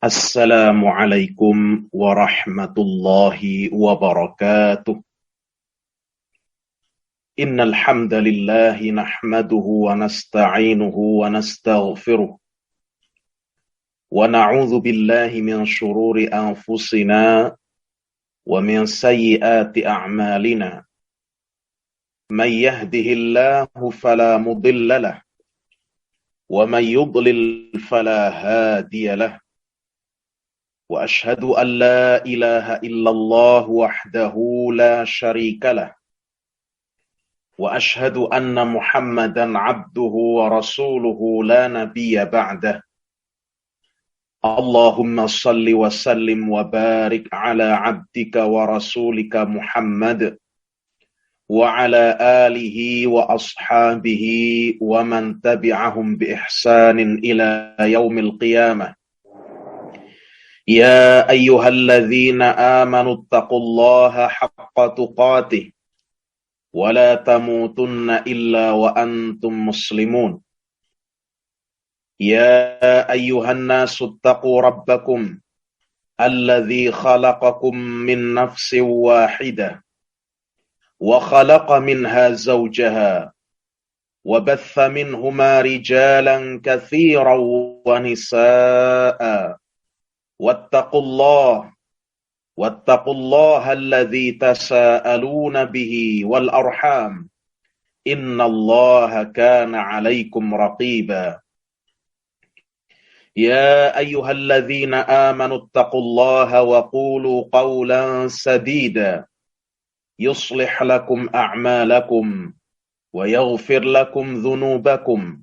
Assalamualaikum warahmatullahi wabarakatuh. Innal hamdalillah nahmaduhu wa nasta'inuhu wa nastaghfiruh. Wa na'udzu billahi min shururi anfusina wa min sayyiati a'malina. May yahdihillahu fala mudilla lahu wa may yudlil fala hadiya lahu. وأشهد أن لا إله إلا الله وحده لا شريك له وأشهد أن محمدا عبده ورسوله لا نبي بعده اللهم صل وسلم وبارك على عبدك ورسولك محمد وعلى آله وأصحابه ومن تبعهم بإحسان إلى يوم القيامة. يا أيها الذين آمنوا اتقوا الله حق تقاته ولا تموتن إلا وأنتم مسلمون. يا أيها الناس اتقوا ربكم الذي خلقكم من نفس واحدة وخلق منها زوجها وبث منهما رجالا كثيرا ونساء واتقوا الله الذي تساءلون به والأرحام إن الله كان عليكم رقيبا. يا أيها الذين آمنوا اتقوا الله وقولوا قولا سديدا يصلح لكم أعمالكم ويغفر لكم ذنوبكم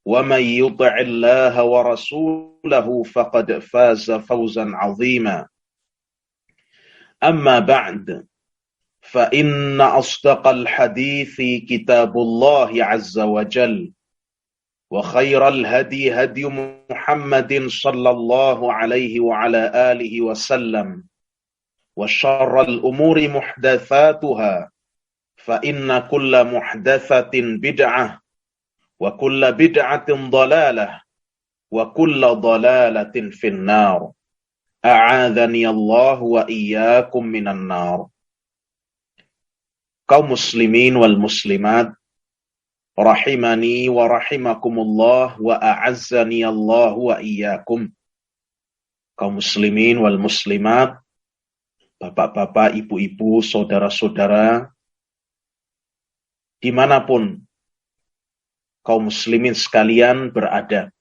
ومن يطع الله ورسوله فقد فاز فوزا عظيما. أما بعد فإن أصدق الحديث كتاب الله عز وجل وخير الهدي هدي محمد صلى الله عليه وعلى آله وسلم وشر الأمور محدثاتها فإن كل محدثة بدعة وكل بدعة ضلالة وكل ضلالة في النار. أعاذني الله وإياكم من النار. Kaum muslimin wal muslimat rahimani wa rahimakumullah wa a'azzani Allah wa iyyakum. Kaum muslimin wal muslimat, bapak-bapak, ibu-ibu, saudara-saudara dimanapun kaum muslimin sekalian berada.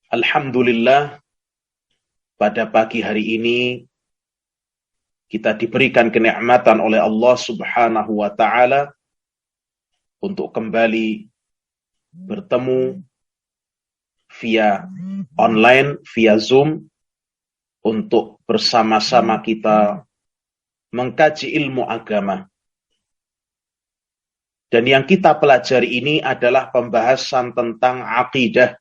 Alhamdulillah, pada pagi hari ini kita diberikan kenikmatan oleh Allah Subhanahu wa taala untuk kembali bertemu via online, via Zoom, untuk bersama-sama kita mengkaji ilmu agama. Dan yang kita pelajari ini adalah pembahasan tentang akidah,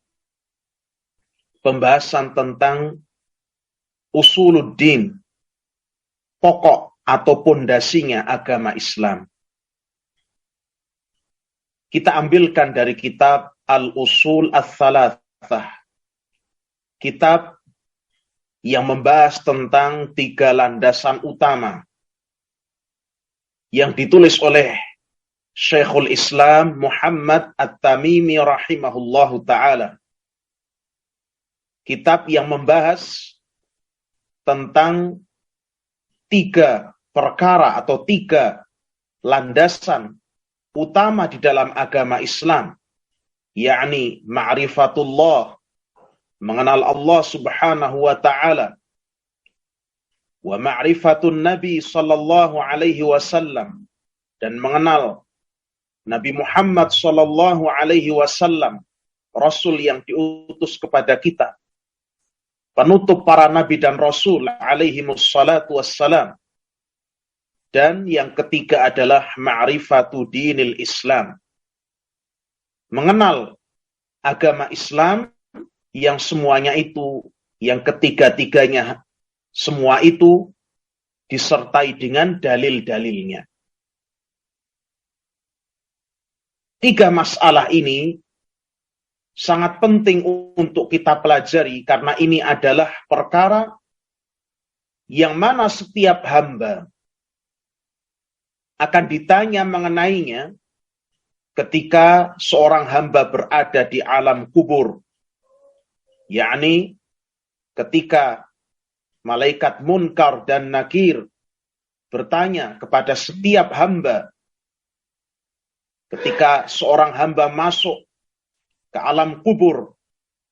pembahasan tentang usuluddin, pokok atau pondasinya agama Islam. Kita ambilkan dari kitab Al-Usul Ats-Tsalatsah, kitab yang membahas tentang 3 landasan utama yang ditulis oleh Syekhul Islam Muhammad At-Tamimi rahimahullahu ta'ala. Kitab yang membahas tentang 3 perkara atau 3 landasan utama di dalam agama Islam, yakni ma'rifatullah, mengenal Allah Subhanahu wa ta'ala, wa ma'rifatun Nabi sallallahu alaihi wasallam, dan mengenal Nabi Muhammad sallallahu alaihi wasallam, Rasul yang diutus kepada kita, penutup para nabi dan rasul alaihimus salatu wassalam. Dan yang ketiga adalah ma'rifatu dinil Islam, mengenal agama Islam yang semuanya itu, yang ketiga-tiganya semua itu disertai dengan dalil-dalilnya. 3 masalah ini sangat penting untuk kita pelajari karena ini adalah perkara yang mana setiap hamba akan ditanya mengenainya ketika seorang hamba berada di alam kubur. Yakni ketika malaikat Munkar dan Nakir bertanya kepada setiap hamba ketika seorang hamba masuk ke alam kubur,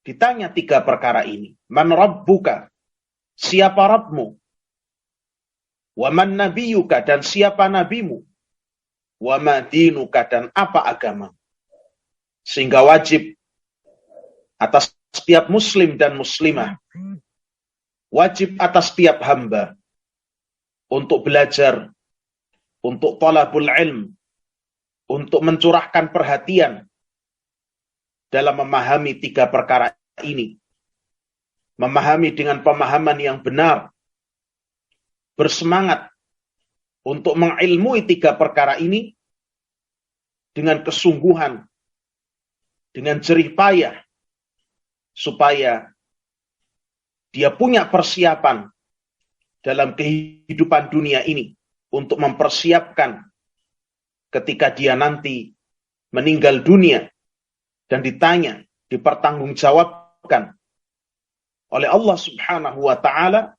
ditanya 3 perkara ini. Man rabbuka? Siapa Rabbmu? Wa man nabiyuka? Dan siapa nabimu? Wa ma dinuka? Dan apa agama? Sehingga wajib atas setiap muslim dan muslimah, wajib atas setiap hamba untuk belajar, untuk talabul ilm, untuk mencurahkan perhatian dalam memahami 3 perkara ini. Memahami dengan pemahaman yang benar. Bersemangat untuk mengilmui 3 perkara ini dengan kesungguhan, dengan jerih payah, supaya dia punya persiapan dalam kehidupan dunia ini untuk mempersiapkan ketika dia nanti meninggal dunia dan ditanya, dipertanggungjawabkan oleh Allah Subhanahu wa Ta'ala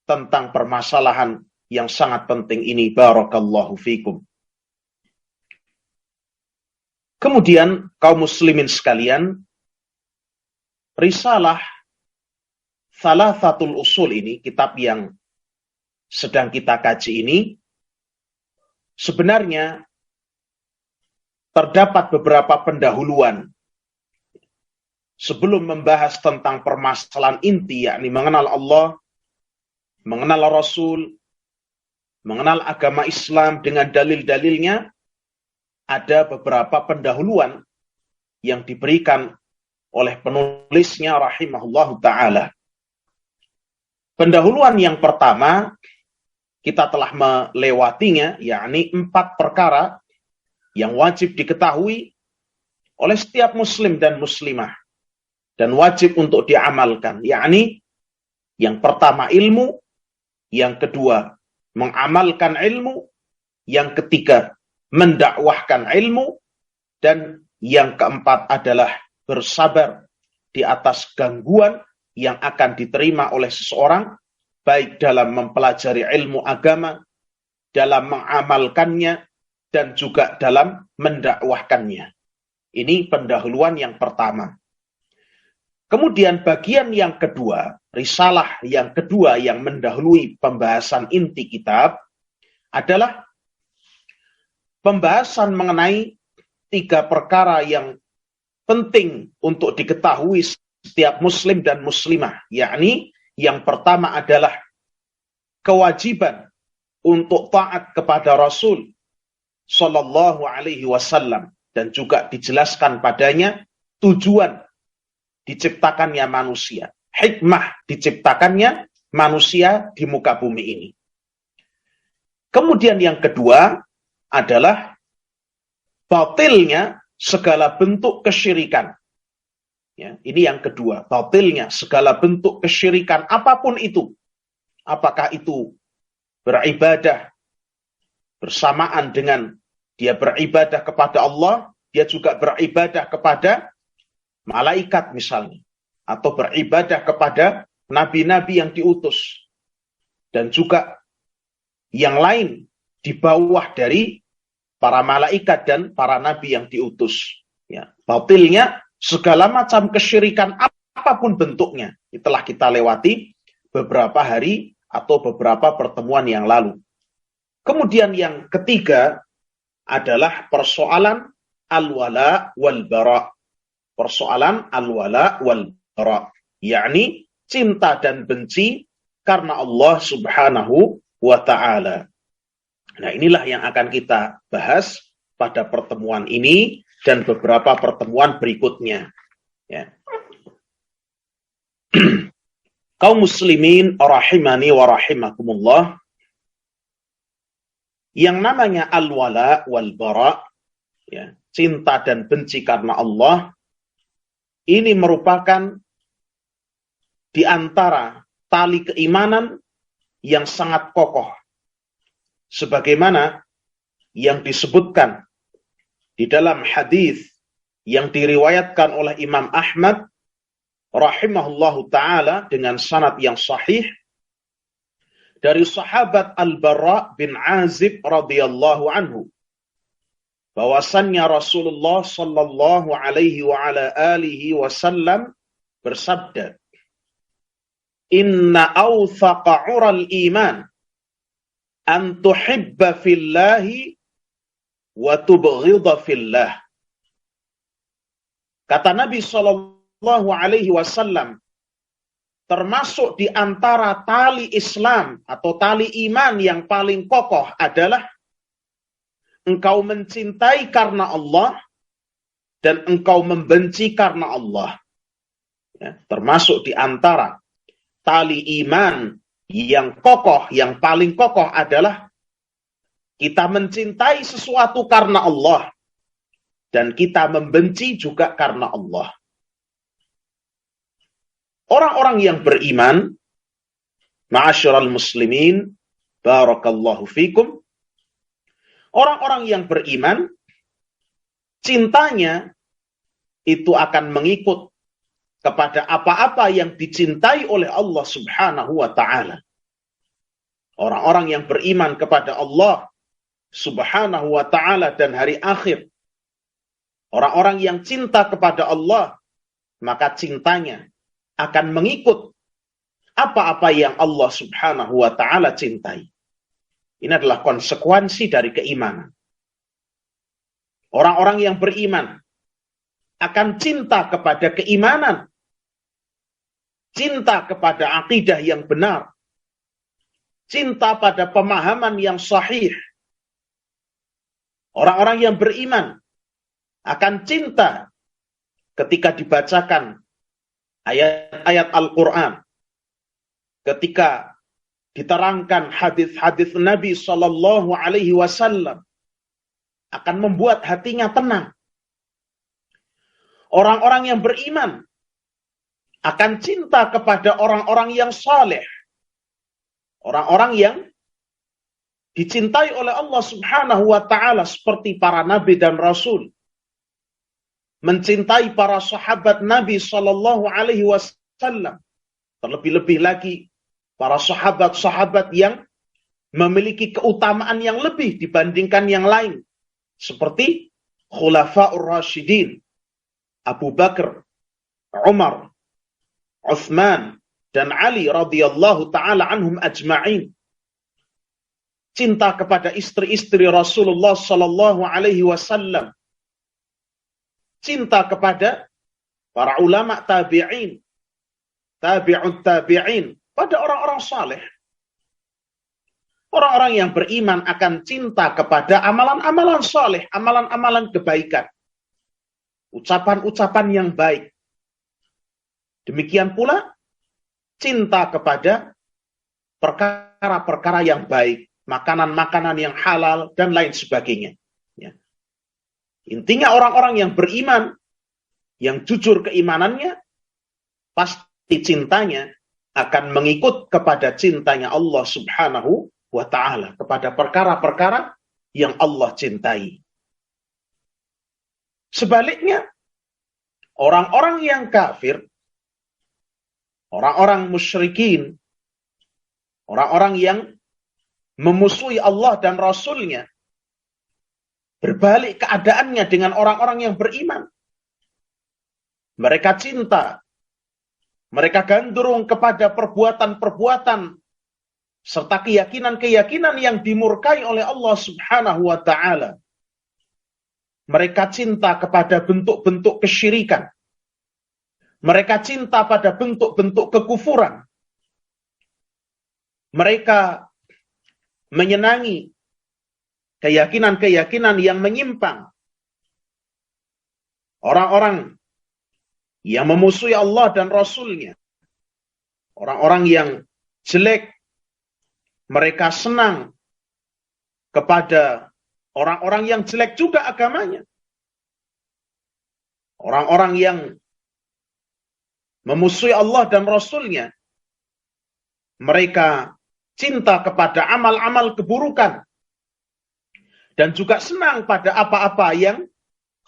tentang permasalahan yang sangat penting ini. Barakallahu fikum. Kemudian kaum muslimin sekalian, risalah Thalathatul Usul ini, kitab yang sedang kita kaji ini, sebenarnya terdapat beberapa pendahuluan sebelum membahas tentang permasalahan inti, yakni mengenal Allah, mengenal Rasul, mengenal agama Islam dengan dalil-dalilnya. Ada beberapa pendahuluan yang diberikan oleh penulisnya rahimahullahu ta'ala. Pendahuluan yang pertama, kita telah melewatinya, yakni 4 perkara yang wajib diketahui oleh setiap muslim dan muslimah dan wajib untuk diamalkan, yakni yang pertama ilmu, yang kedua mengamalkan ilmu, yang ketiga mendakwahkan ilmu, dan yang keempat adalah bersabar di atas gangguan yang akan diterima oleh seseorang, baik dalam mempelajari ilmu agama, dalam mengamalkannya, dan juga dalam mendakwahkannya. Ini pendahuluan yang pertama. Kemudian bagian yang kedua, risalah yang kedua yang mendahului pembahasan inti kitab adalah pembahasan mengenai 3 perkara yang penting untuk diketahui setiap muslim dan muslimah. Yakni yang pertama adalah kewajiban untuk taat kepada Rasul Sallallahu Alaihi Wasallam, dan juga dijelaskan padanya tujuan diciptakannya manusia, hikmah diciptakannya manusia di muka bumi ini. Kemudian yang kedua adalah batilnya segala bentuk kesyirikan. Ya, ini yang kedua, batilnya segala bentuk kesyirikan apapun itu. Apakah itu beribadah bersamaan dengan dia beribadah kepada Allah, dia juga beribadah kepada malaikat misalnya, atau beribadah kepada nabi-nabi yang diutus, dan juga yang lain di bawah dari para malaikat dan para nabi yang diutus. Ya, batilnya segala macam kesyirikan apapun bentuknya. Telah kita lewati beberapa hari atau beberapa pertemuan yang lalu. Kemudian yang ketiga adalah persoalan al-wala wal-bara. Persoalan al-wala wal-bara, yakni cinta dan benci karena Allah Subhanahu wa ta'ala. Nah, inilah yang akan kita bahas pada pertemuan ini dan beberapa pertemuan berikutnya. Ya. Kaum muslimin rahimani wa rahimakumullah, yang namanya al-wala wal-bara, ya, cinta dan benci karena Allah, ini merupakan di antara tali keimanan yang sangat kokoh. Sebagaimana yang disebutkan di dalam hadis yang diriwayatkan oleh Imam Ahmad rahimahullahu ta'ala dengan sanad yang sahih dari sahabat Al-Bara bin Azib radhiyallahu anhu, bahwasannya Rasulullah sallallahu alaihi wa ala alihi wasallam bersabda, "Inna awthaqa 'ural iman an tuhibba fillahi wa tubghidha fillah." Kata Nabi sallallahu alaihi wasallam, termasuk di antara tali Islam atau tali iman yang paling kokoh adalah engkau mencintai karena Allah dan engkau membenci karena Allah. Ya, termasuk di antara tali iman yang kokoh, yang paling kokoh adalah kita mencintai sesuatu karena Allah dan kita membenci juga karena Allah. Orang-orang yang beriman, ma'asyiral muslimin, barakallahu fikum, orang-orang yang beriman, cintanya itu akan mengikut kepada apa-apa yang dicintai oleh Allah subhanahu wa ta'ala. Orang-orang yang beriman kepada Allah subhanahu wa ta'ala dan hari akhir, orang-orang yang cinta kepada Allah, maka cintanya akan mengikut apa-apa yang Allah subhanahu wa ta'ala cintai. Ini adalah konsekuensi dari keimanan. Orang-orang yang beriman akan cinta kepada keimanan, cinta kepada akidah yang benar, cinta pada pemahaman yang sahih. Orang-orang yang beriman akan cinta ketika dibacakan ayat-ayat Al-Quran, ketika diterangkan hadis-hadis Nabi Sallallahu Alaihi Wasallam, akan membuat hatinya tenang. Orang-orang yang beriman akan cinta kepada orang-orang yang saleh, orang-orang yang dicintai oleh Allah Subhanahu wa ta'ala seperti para nabi dan rasul, mencintai para sahabat Nabi Sallallahu Alaihi Wasallam, terlebih-lebih lagi para sahabat-sahabat yang memiliki keutamaan yang lebih dibandingkan yang lain, seperti Khulafaur Rasyidin, Abu Bakar, Umar, Uthman, dan Ali radhiyallahu ta'ala anhum ajma'in. Cinta kepada istri-istri Rasulullah sallallahu alaihi wasallam. Cinta kepada para ulama tabi'in, tabi'ut tabi'in, pada orang-orang saleh. Orang-orang yang beriman akan cinta kepada amalan-amalan saleh, amalan-amalan kebaikan, ucapan-ucapan yang baik. Demikian pula cinta kepada perkara-perkara yang baik, makanan-makanan yang halal, dan lain sebagainya. Ya. Intinya orang-orang yang beriman, yang jujur keimanannya, pasti cintanya akan mengikut kepada cintanya Allah Subhanahu wa ta'ala, kepada perkara-perkara yang Allah cintai. Sebaliknya, orang-orang yang kafir, orang-orang musyrikin, orang-orang yang memusuhi Allah dan Rasulnya, berbalik keadaannya dengan orang-orang yang beriman. Mereka cinta, mereka gandrung kepada perbuatan-perbuatan serta keyakinan-keyakinan yang dimurkai oleh Allah Subhanahu wa ta'ala. Mereka cinta kepada bentuk-bentuk kesyirikan. Mereka cinta pada bentuk-bentuk kekufuran. Mereka menyenangi keyakinan-keyakinan yang menyimpang. Orang-orang yang memusuhi Allah dan Rasulnya, orang-orang yang jelek, mereka senang kepada orang-orang yang jelek juga agamanya. Orang-orang yang memusuhi Allah dan Rasulnya, mereka cinta kepada amal-amal keburukan, dan juga senang pada apa-apa yang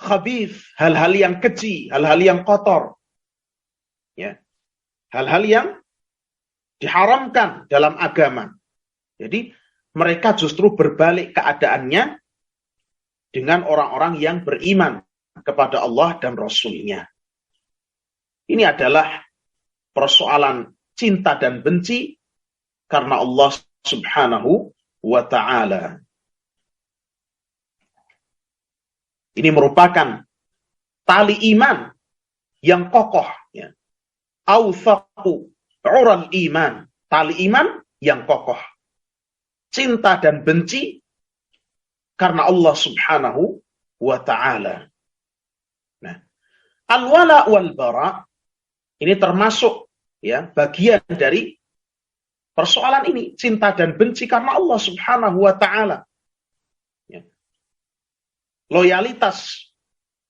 khabith, hal-hal yang keji, hal-hal yang kotor. Ya. Hal-hal yang diharamkan dalam agama. Jadi mereka justru berbalik keadaannya dengan orang-orang yang beriman kepada Allah dan Rasul-Nya. Ini adalah persoalan cinta dan benci karena Allah Subhanahu wa Ta'ala. Ini merupakan tali iman yang kokoh. Ya. Awthaqu ural iman. Tali iman yang kokoh. Cinta dan benci karena Allah Subhanahu wa Ta'ala. Nah, al-wala wal bara ini termasuk ya bagian dari persoalan ini, cinta dan benci karena Allah Subhanahu wa Ta'ala. Ya. Loyalitas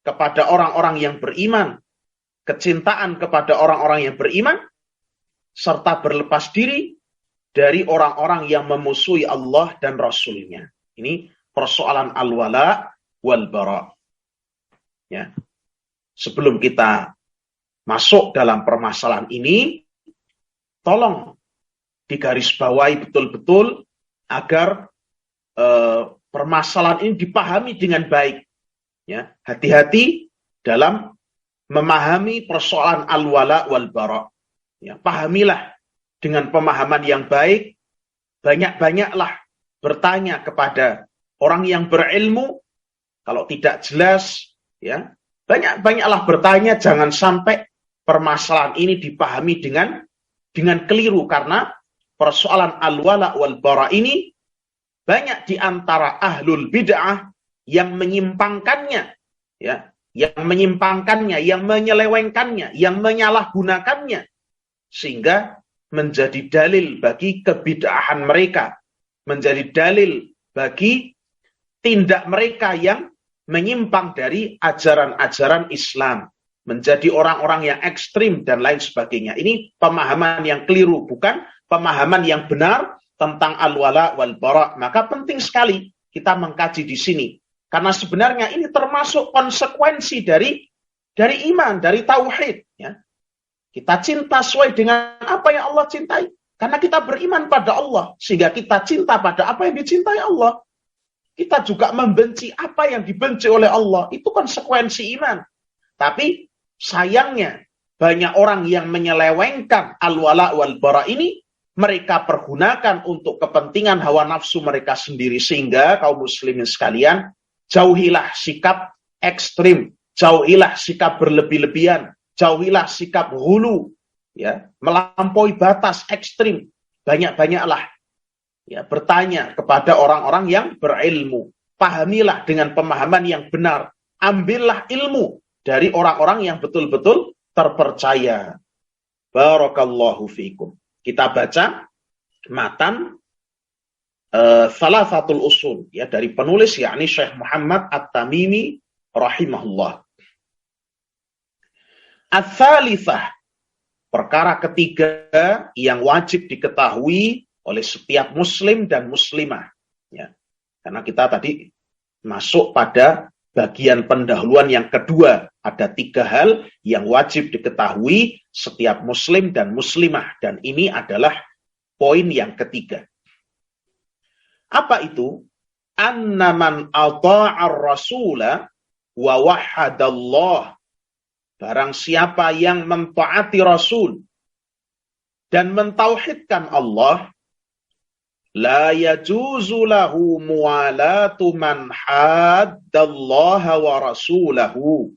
kepada orang-orang yang beriman, kecintaan kepada orang-orang yang beriman, serta berlepas diri dari orang-orang yang memusuhi Allah dan Rasul-Nya. Ini persoalan al-wala wal bara. Ya. Sebelum kita masuk dalam permasalahan ini, tolong digarisbawahi betul-betul agar permasalahan ini dipahami dengan baik. Ya, hati-hati dalam memahami persoalan al-wala wal bara. Ya, pahamilah dengan pemahaman yang baik, banyak-banyaklah bertanya kepada orang yang berilmu. Kalau tidak jelas, ya, banyak-banyaklah bertanya, jangan sampai permasalahan ini dipahami dengan keliru, karena persoalan al-wala wal bara ini banyak di antara ahlul bid'ah yang menyimpangkannya, ya, yang menyelewengkannya, yang menyalahgunakannya, sehingga menjadi dalil bagi kebid'ahan mereka, menjadi dalil bagi tindak mereka yang menyimpang dari ajaran-ajaran Islam, menjadi orang-orang yang ekstrim dan lain sebagainya. Ini pemahaman yang keliru, bukan pemahaman yang benar tentang al-wala wal bara. Maka penting sekali kita mengkaji di sini, karena sebenarnya ini termasuk konsekuensi dari iman, dari tauhid. Ya. Kita cinta sesuai dengan apa yang Allah cintai, karena kita beriman pada Allah, sehingga kita cinta pada apa yang dicintai Allah. Kita juga membenci apa yang dibenci oleh Allah. Itu konsekuensi iman. Tapi sayangnya banyak orang yang menyelewengkan al-wala wal bara ini, mereka pergunakan untuk kepentingan hawa nafsu mereka sendiri, sehingga kaum muslimin sekalian, jauhilah sikap ekstrim, jauhilah sikap berlebih-lebihan, jauhilah sikap hulu, ya, melampaui batas ekstrim. Banyak-banyaklah ya bertanya kepada orang-orang yang berilmu. Pahamilah dengan pemahaman yang benar. Ambillah ilmu dari orang-orang yang betul-betul terpercaya. Barakallahu fiikum. Kita baca matan Thalathatul Usul ya dari penulis, yakni Syekh Muhammad At-Tamimi rahimahullah. Ats-tsalitsah, perkara ketiga yang wajib diketahui oleh setiap muslim dan muslimah. Ya. Karena kita tadi masuk pada bagian pendahuluan yang kedua. Ada 3 hal yang wajib diketahui setiap muslim dan muslimah. Dan ini adalah poin yang ketiga. Apa itu? Anna man ata'ar rasula wa wahadallah. Barang siapa yang mentaati Rasul dan mentauhidkan Allah, la yajuzu lahu muwalatu man haddallaha wa rasulahu.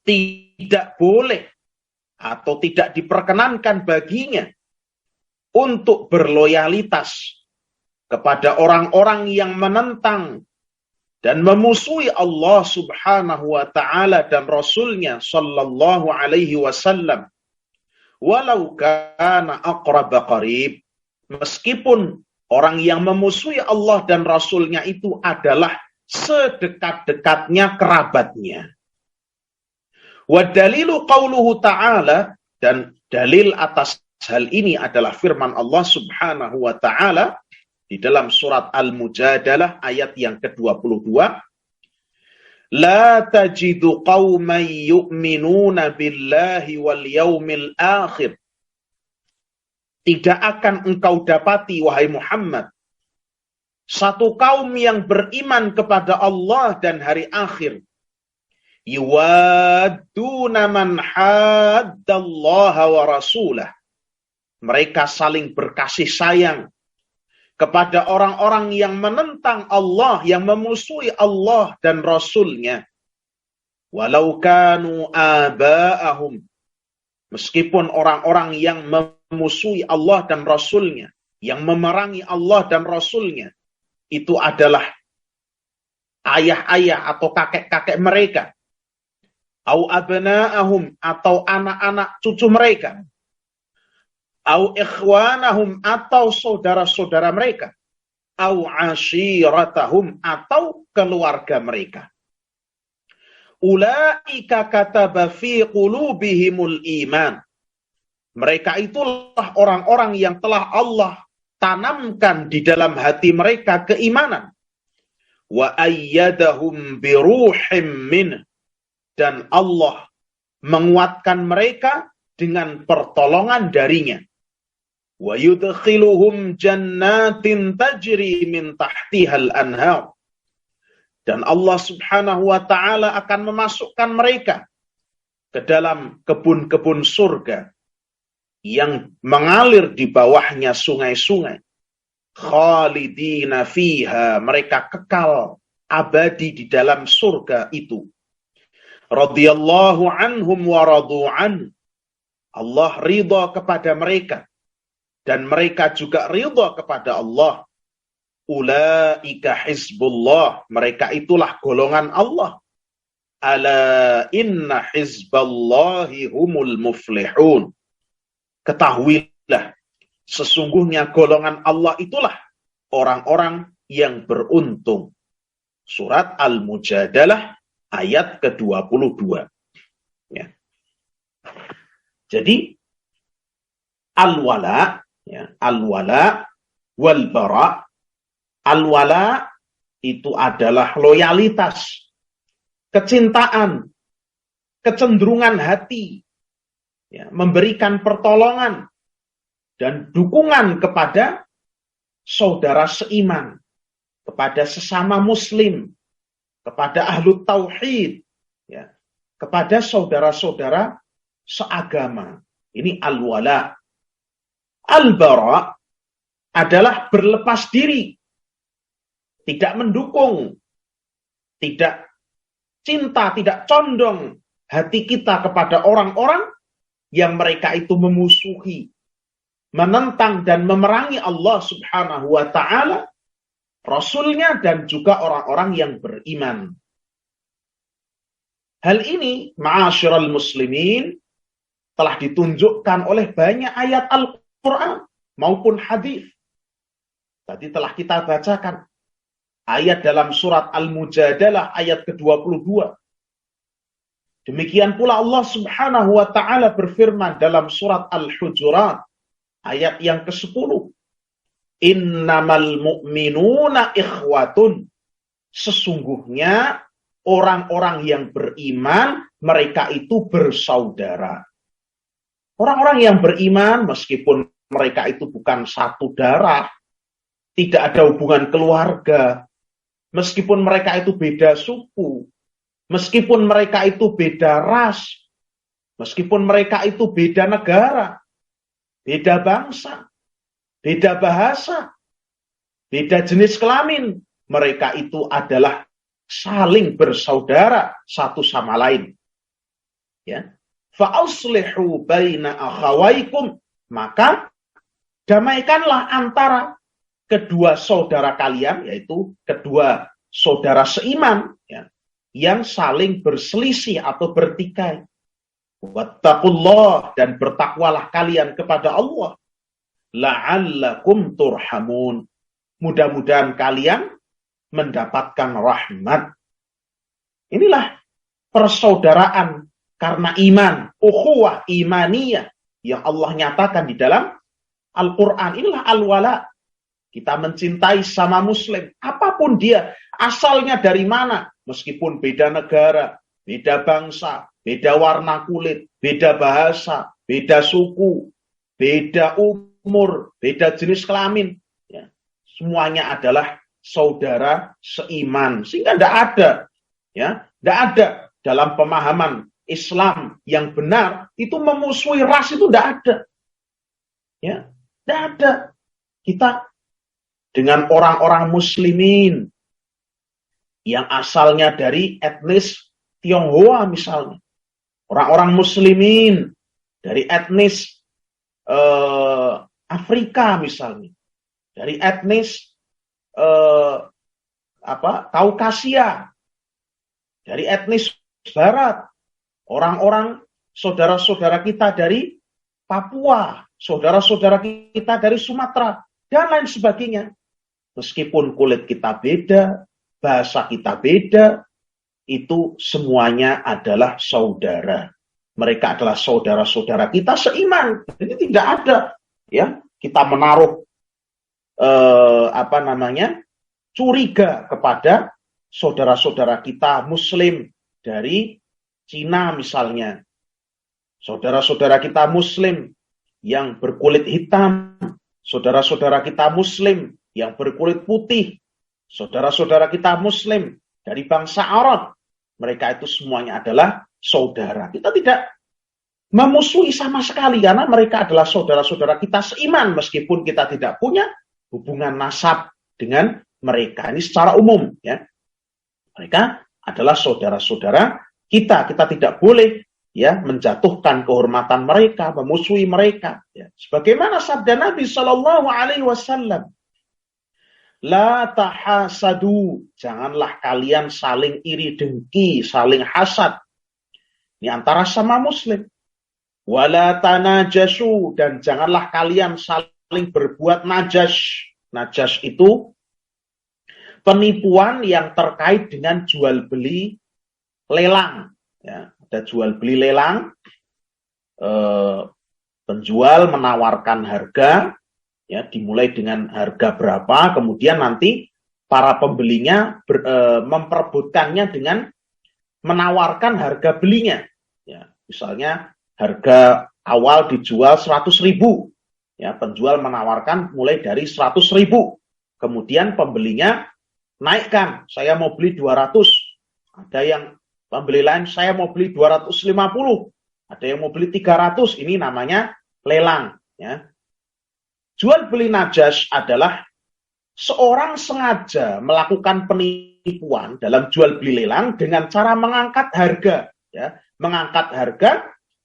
Tidak boleh atau tidak diperkenankan baginya untuk berloyalitas kepada orang-orang yang menentang dan memusuhi Allah Subhanahu wa Ta'ala dan Rasulnya sallallahu alaihi wasallam, walau kana aqraba qarib, meskipun orang yang memusuhi Allah dan Rasulnya itu adalah sedekat-dekatnya kerabatnya. Wa dalilu qauluhu ta'ala, Dan dalil atas hal ini adalah firman Allah Subhanahu wa taala di dalam surat Al-Mujadalah ayat yang ke-22. La tajidu qauman yu'minuna billahi wal yaumil akhir. Tidak akan engkau dapati, wahai Muhammad, satu kaum yang beriman kepada Allah dan hari akhir. Yuwadduna man haddallaha wa rasulah. Mereka saling berkasih sayang kepada orang-orang yang menentang Allah, yang memusuhi Allah dan Rasulnya. Walau kanu aba'ahum. Meskipun orang-orang yang memusuhi Allah dan Rasulnya, yang memerangi Allah dan Rasulnya, itu adalah ayah-ayah atau kakek-kakek mereka. Au abna'ahum, atau anak-anak cucu mereka. Au ikhwanahum, atau saudara-saudara mereka. Au ashiratahum, atau keluarga mereka. Ulaika kataba fi qulubihimul iman. Mereka itulah orang-orang yang telah Allah tanamkan di dalam hati mereka keimanan. Wa ayyadahum biruhim min. Dan Allah menguatkan mereka dengan pertolongan darinya. Wa yudkhiluhum jannatin tajri min tahtihal anhar. Dan Allah Subhanahu wa taala akan memasukkan mereka ke dalam kebun-kebun surga yang mengalir di bawahnya sungai-sungai. Khalidina fiha, mereka kekal abadi di dalam surga itu. Radhiyallahu anhum wa radu'an. Allah ridha kepada mereka dan mereka juga ridha kepada Allah. Ulaika hizbullah, mereka itulah golongan Allah. Ala inna hizballahi humul muflihun. Ketahuilah, sesungguhnya golongan Allah itulah orang-orang yang beruntung. Surat Al-Mujadalah ayat ke-22. Ya. Jadi al-wala, ya, al-wala wal bara. Al-wala itu adalah loyalitas, kecintaan, kecenderungan hati, ya, memberikan pertolongan dan dukungan kepada saudara seiman, kepada sesama muslim, kepada ahlu tauhid, ya, kepada saudara-saudara seagama. Ini al-wala. Al-bara adalah berlepas diri, tidak mendukung, tidak cinta, tidak condong hati kita kepada orang-orang yang mereka itu memusuhi, menentang dan memerangi Allah Subhanahu wa ta'ala, Rasulnya, dan juga orang-orang yang beriman. Hal ini, ma'asyiral muslimin, telah ditunjukkan oleh banyak ayat Al-Quran maupun hadis. Tadi telah kita bacakan ayat dalam surat Al-Mujadalah ayat ke-22. Demikian pula Allah Subhanahu wa ta'ala berfirman dalam surat Al-Hujurat ayat yang ke-10. Innamal mu'minuna ikhwatun. Sesungguhnya orang-orang yang beriman, mereka itu bersaudara. Orang-orang yang beriman, meskipun mereka itu bukan satu darah, tidak ada hubungan keluarga, meskipun mereka itu beda suku, meskipun mereka itu beda ras, meskipun mereka itu beda negara, beda bangsa, beda bahasa, beda jenis kelamin, mereka itu adalah saling bersaudara satu sama lain. Ya. Fa'aslihu baina akhawaikum, maka damaikanlah antara kedua saudara kalian, yaitu kedua saudara seiman, ya, yang saling berselisih atau bertikai. Wattaqullah, dan bertakwalah kalian kepada Allah. La'allakum turhamun. Mudah-mudahan kalian mendapatkan rahmat. Inilah persaudaraan karena iman, ukhuwah imaniyah, yang Allah nyatakan di dalam Al-Quran. Inilah al-wala. Kita mencintai sama muslim, apapun dia, asalnya dari mana, meskipun beda negara, beda bangsa, beda warna kulit, beda bahasa, beda suku, beda umur, beda jenis kelamin, ya. Semuanya adalah saudara seiman. Sehingga tidak ada, ya, tidak ada dalam pemahaman Islam yang benar itu memusuhi ras, itu tidak ada, ya, tidak ada. Kita dengan orang-orang muslimin yang asalnya dari etnis Tionghoa misalnya, orang-orang muslimin dari etnis Afrika misalnya, dari etnis Kaukasia, dari etnis Barat, orang-orang saudara-saudara kita dari Papua, saudara-saudara kita dari Sumatera, dan lain sebagainya. Meskipun kulit kita beda, bahasa kita beda, itu semuanya adalah saudara. Mereka adalah saudara-saudara kita seiman. Jadi tidak ada, ya, kita menaruh curiga kepada saudara-saudara kita muslim dari Cina misalnya. Saudara-saudara kita muslim yang berkulit hitam, saudara-saudara kita muslim yang berkulit putih, saudara-saudara kita muslim dari bangsa Arab, mereka itu semuanya adalah saudara. Kita tidak memusuhi sama sekali karena mereka adalah saudara-saudara kita seiman meskipun kita tidak punya hubungan nasab dengan mereka. Ini secara umum, ya. Mereka adalah saudara-saudara kita. Kita tidak boleh, ya, menjatuhkan kehormatan mereka, memusuhi mereka, ya. Sebagaimana sabda Nabi Shallallahu Alaihi Wasallam, la tahasadu, janganlah kalian saling iri dengki, saling hasad ini antara sama muslim. Wala tanajasu, dan janganlah kalian saling berbuat najas. Najas itu penipuan yang terkait dengan jual beli lelang, ya. Ada jual beli lelang, penjual menawarkan harga, ya, dimulai dengan harga berapa, kemudian nanti para pembelinya memperebutkannya dengan menawarkan harga belinya, ya. Misalnya harga awal dijual 100.000, ya, penjual menawarkan mulai dari 100.000, kemudian pembelinya naikkan, saya mau beli 200, ada yang pembeli lain saya mau beli 250, ada yang mau beli 300, ini namanya lelang, ya. Jual beli najas adalah seorang sengaja melakukan penipuan dalam jual beli lelang dengan cara mengangkat harga, ya, mengangkat harga,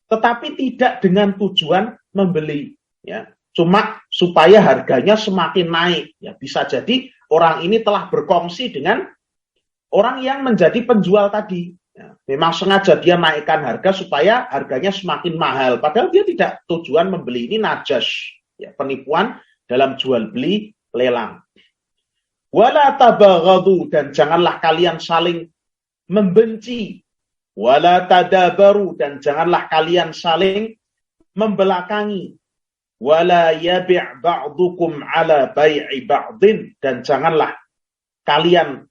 tetapi tidak dengan tujuan membeli, ya, cuma supaya harganya semakin naik, ya. Bisa jadi orang ini telah berkongsi dengan orang yang menjadi penjual tadi, ya. Memang sengaja dia naikkan harga supaya harganya semakin mahal, padahal dia tidak tujuan membeli. Ini najas, ya, penipuan dalam jual beli lelang. Wala tabaghadu, dan janganlah kalian saling membenci. Wala tadabaru, dan janganlah kalian saling membelakangi. Wala yabi' ba'dukum ala bai'i ba'din, dan janganlah kalian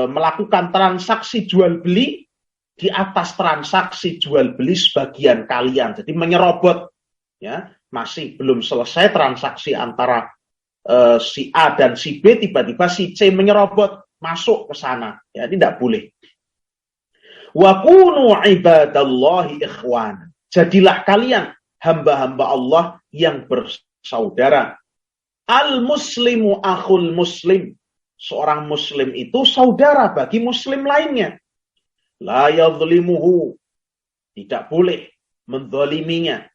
melakukan transaksi jual beli di atas transaksi jual beli sebagian kalian. Jadi menyerobot, ya, masih belum selesai transaksi antara si A dan si B, tiba-tiba si C menyerobot masuk ke sana, ya, tidak boleh. Wa kunu ibadallahi ikhwan, jadilah kalian hamba-hamba Allah yang bersaudara. Al-muslimu akhul muslim, seorang muslim itu saudara bagi muslim lainnya. La yadhlimuhu, tidak boleh menzaliminya.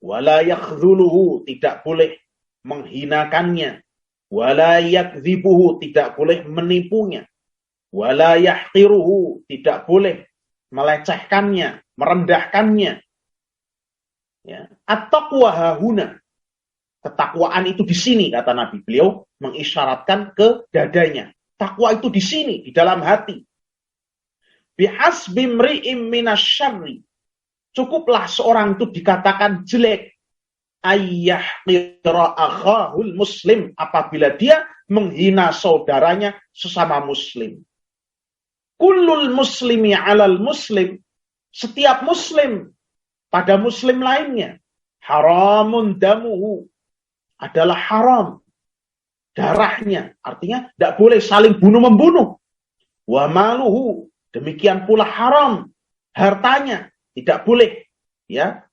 Wala yakhdhuluhu, tidak boleh menghinakannya. Wala yakdzibuhu, tidak boleh menipunya. Wala yahqiruhu, tidak boleh melecehkannya, merendahkannya. Ya. At-taqwa hahuna, ketakwaan itu di sini, kata Nabi. Beliau mengisyaratkan ke dadanya. Takwa itu di sini, di dalam hati. Bihasbi mri'im minasyarri, Cukuplah seorang itu dikatakan jelek, ayyah qira akhahul muslim, apabila dia menghina saudaranya sesama muslim. Kullul muslimi alal muslim, setiap muslim pada muslim lainnya, haramun damuhu, adalah haram darahnya, artinya tidak boleh saling bunuh-membunuh. Wa maluhu, demikian pula haram hartanya, tidak boleh ya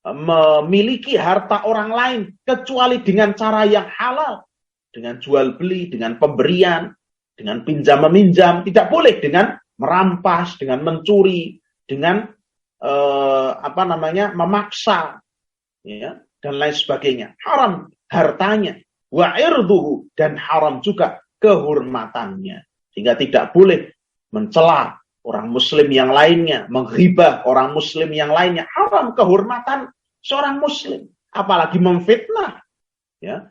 memiliki harta orang lain kecuali dengan cara yang halal, dengan jual beli, dengan pemberian, dengan pinjam meminjam. Tidak boleh dengan merampas, dengan mencuri, dengan memaksa, ya, dan lain sebagainya. Haram hartanya, wa irduhu, dan haram juga kehormatannya. Sehingga tidak boleh mencela orang muslim yang lainnya, menghibah orang muslim yang lainnya. Haram kehormatan seorang muslim, apalagi memfitnah, ya.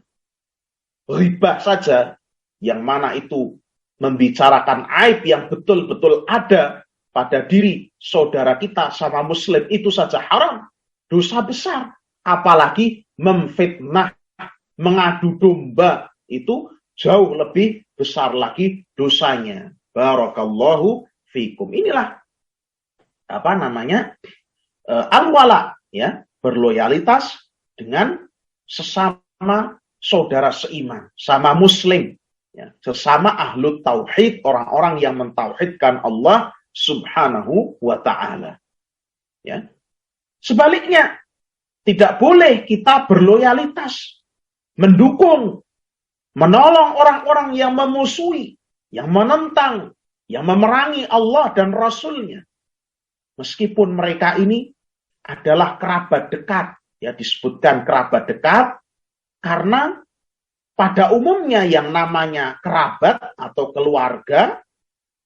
Ghibah saja yang mana itu membicarakan aib yang betul-betul ada pada diri saudara kita sama muslim, itu saja haram, dosa besar. Apalagi memfitnah, mengadu domba, itu jauh lebih besar lagi dosanya. Barakallahu fikum. Inilah al-wala, ya, berloyalitas dengan sesama saudara seiman, sama muslim, ya, sesama ahlu tauhid, orang-orang yang mentauhidkan Allah Subhanahu wa ta'ala. Ya. Sebaliknya, tidak boleh kita berloyalitas, mendukung, menolong orang-orang yang memusuhi, yang menentang, yang memerangi Allah dan Rasul-Nya. Meskipun mereka ini adalah kerabat dekat, ya, disebutkan kerabat dekat, karena pada umumnya yang namanya kerabat atau keluarga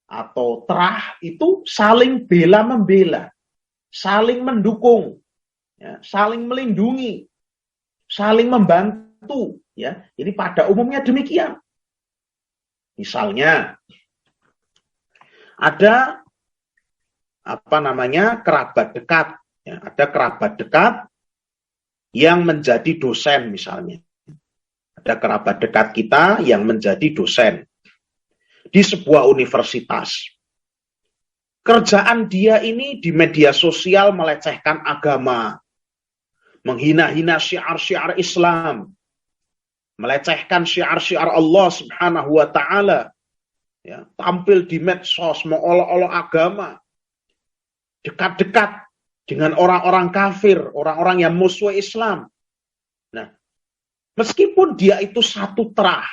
atau terah itu saling bela-membela, saling mendukung, ya, saling melindungi, saling membantu, ya. Ini pada umumnya demikian. Misalnya ada kerabat dekat, ya, ada kerabat dekat yang menjadi dosen misalnya. Ada kerabat dekat kita yang menjadi dosen di sebuah universitas. Kerjaan dia ini di media sosial melecehkan agama, menghina-hina syiar-syiar Islam, melecehkan syiar-syiar Allah Subhanahu wa ta'ala, ya, tampil di medsos, mengolok-olok agama, dekat-dekat dengan orang-orang kafir, orang-orang yang musuh Islam. Nah, meskipun dia itu satu terah,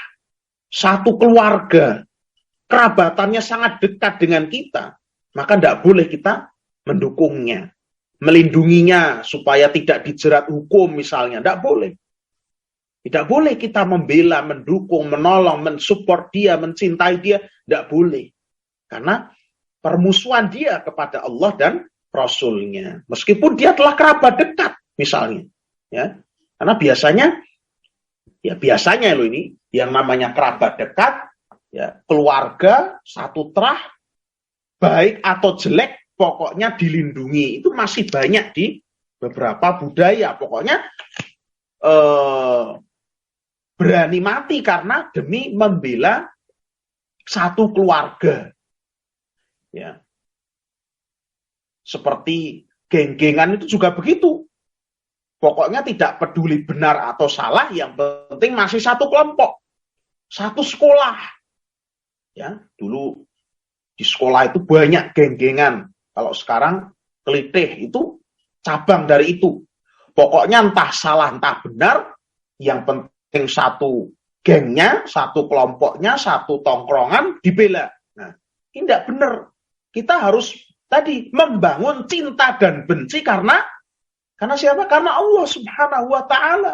satu keluarga, kerabatannya sangat dekat dengan kita, maka tidak boleh kita mendukungnya, melindunginya supaya tidak dijerat hukum misalnya. Tidak boleh. Tidak boleh kita membela, mendukung, menolong, mensupport dia, mencintai dia. Tidak boleh. Karena permusuhan dia kepada Allah dan Rasul-Nya. Meskipun dia telah kerabat dekat misalnya. Ya. Karena biasanya loh ini, yang namanya kerabat dekat, ya, keluarga, satu terah, baik atau jelek, pokoknya dilindungi. Itu masih banyak di beberapa budaya. Pokoknya berani mati karena demi membela satu keluarga. Ya. Seperti geng-gengan itu juga begitu. Pokoknya tidak peduli benar atau salah, yang penting masih satu kelompok, satu sekolah. Ya, dulu di sekolah itu banyak geng-gengan. Kalau sekarang kelitih itu cabang dari itu. Pokoknya entah salah entah benar, yang penting satu gengnya, satu kelompoknya, satu tongkrongan dibela. Nah, ini tidak benar. Kita harus tadi membangun cinta dan benci karena siapa? Karena Allah Subhanahu wa ta'ala.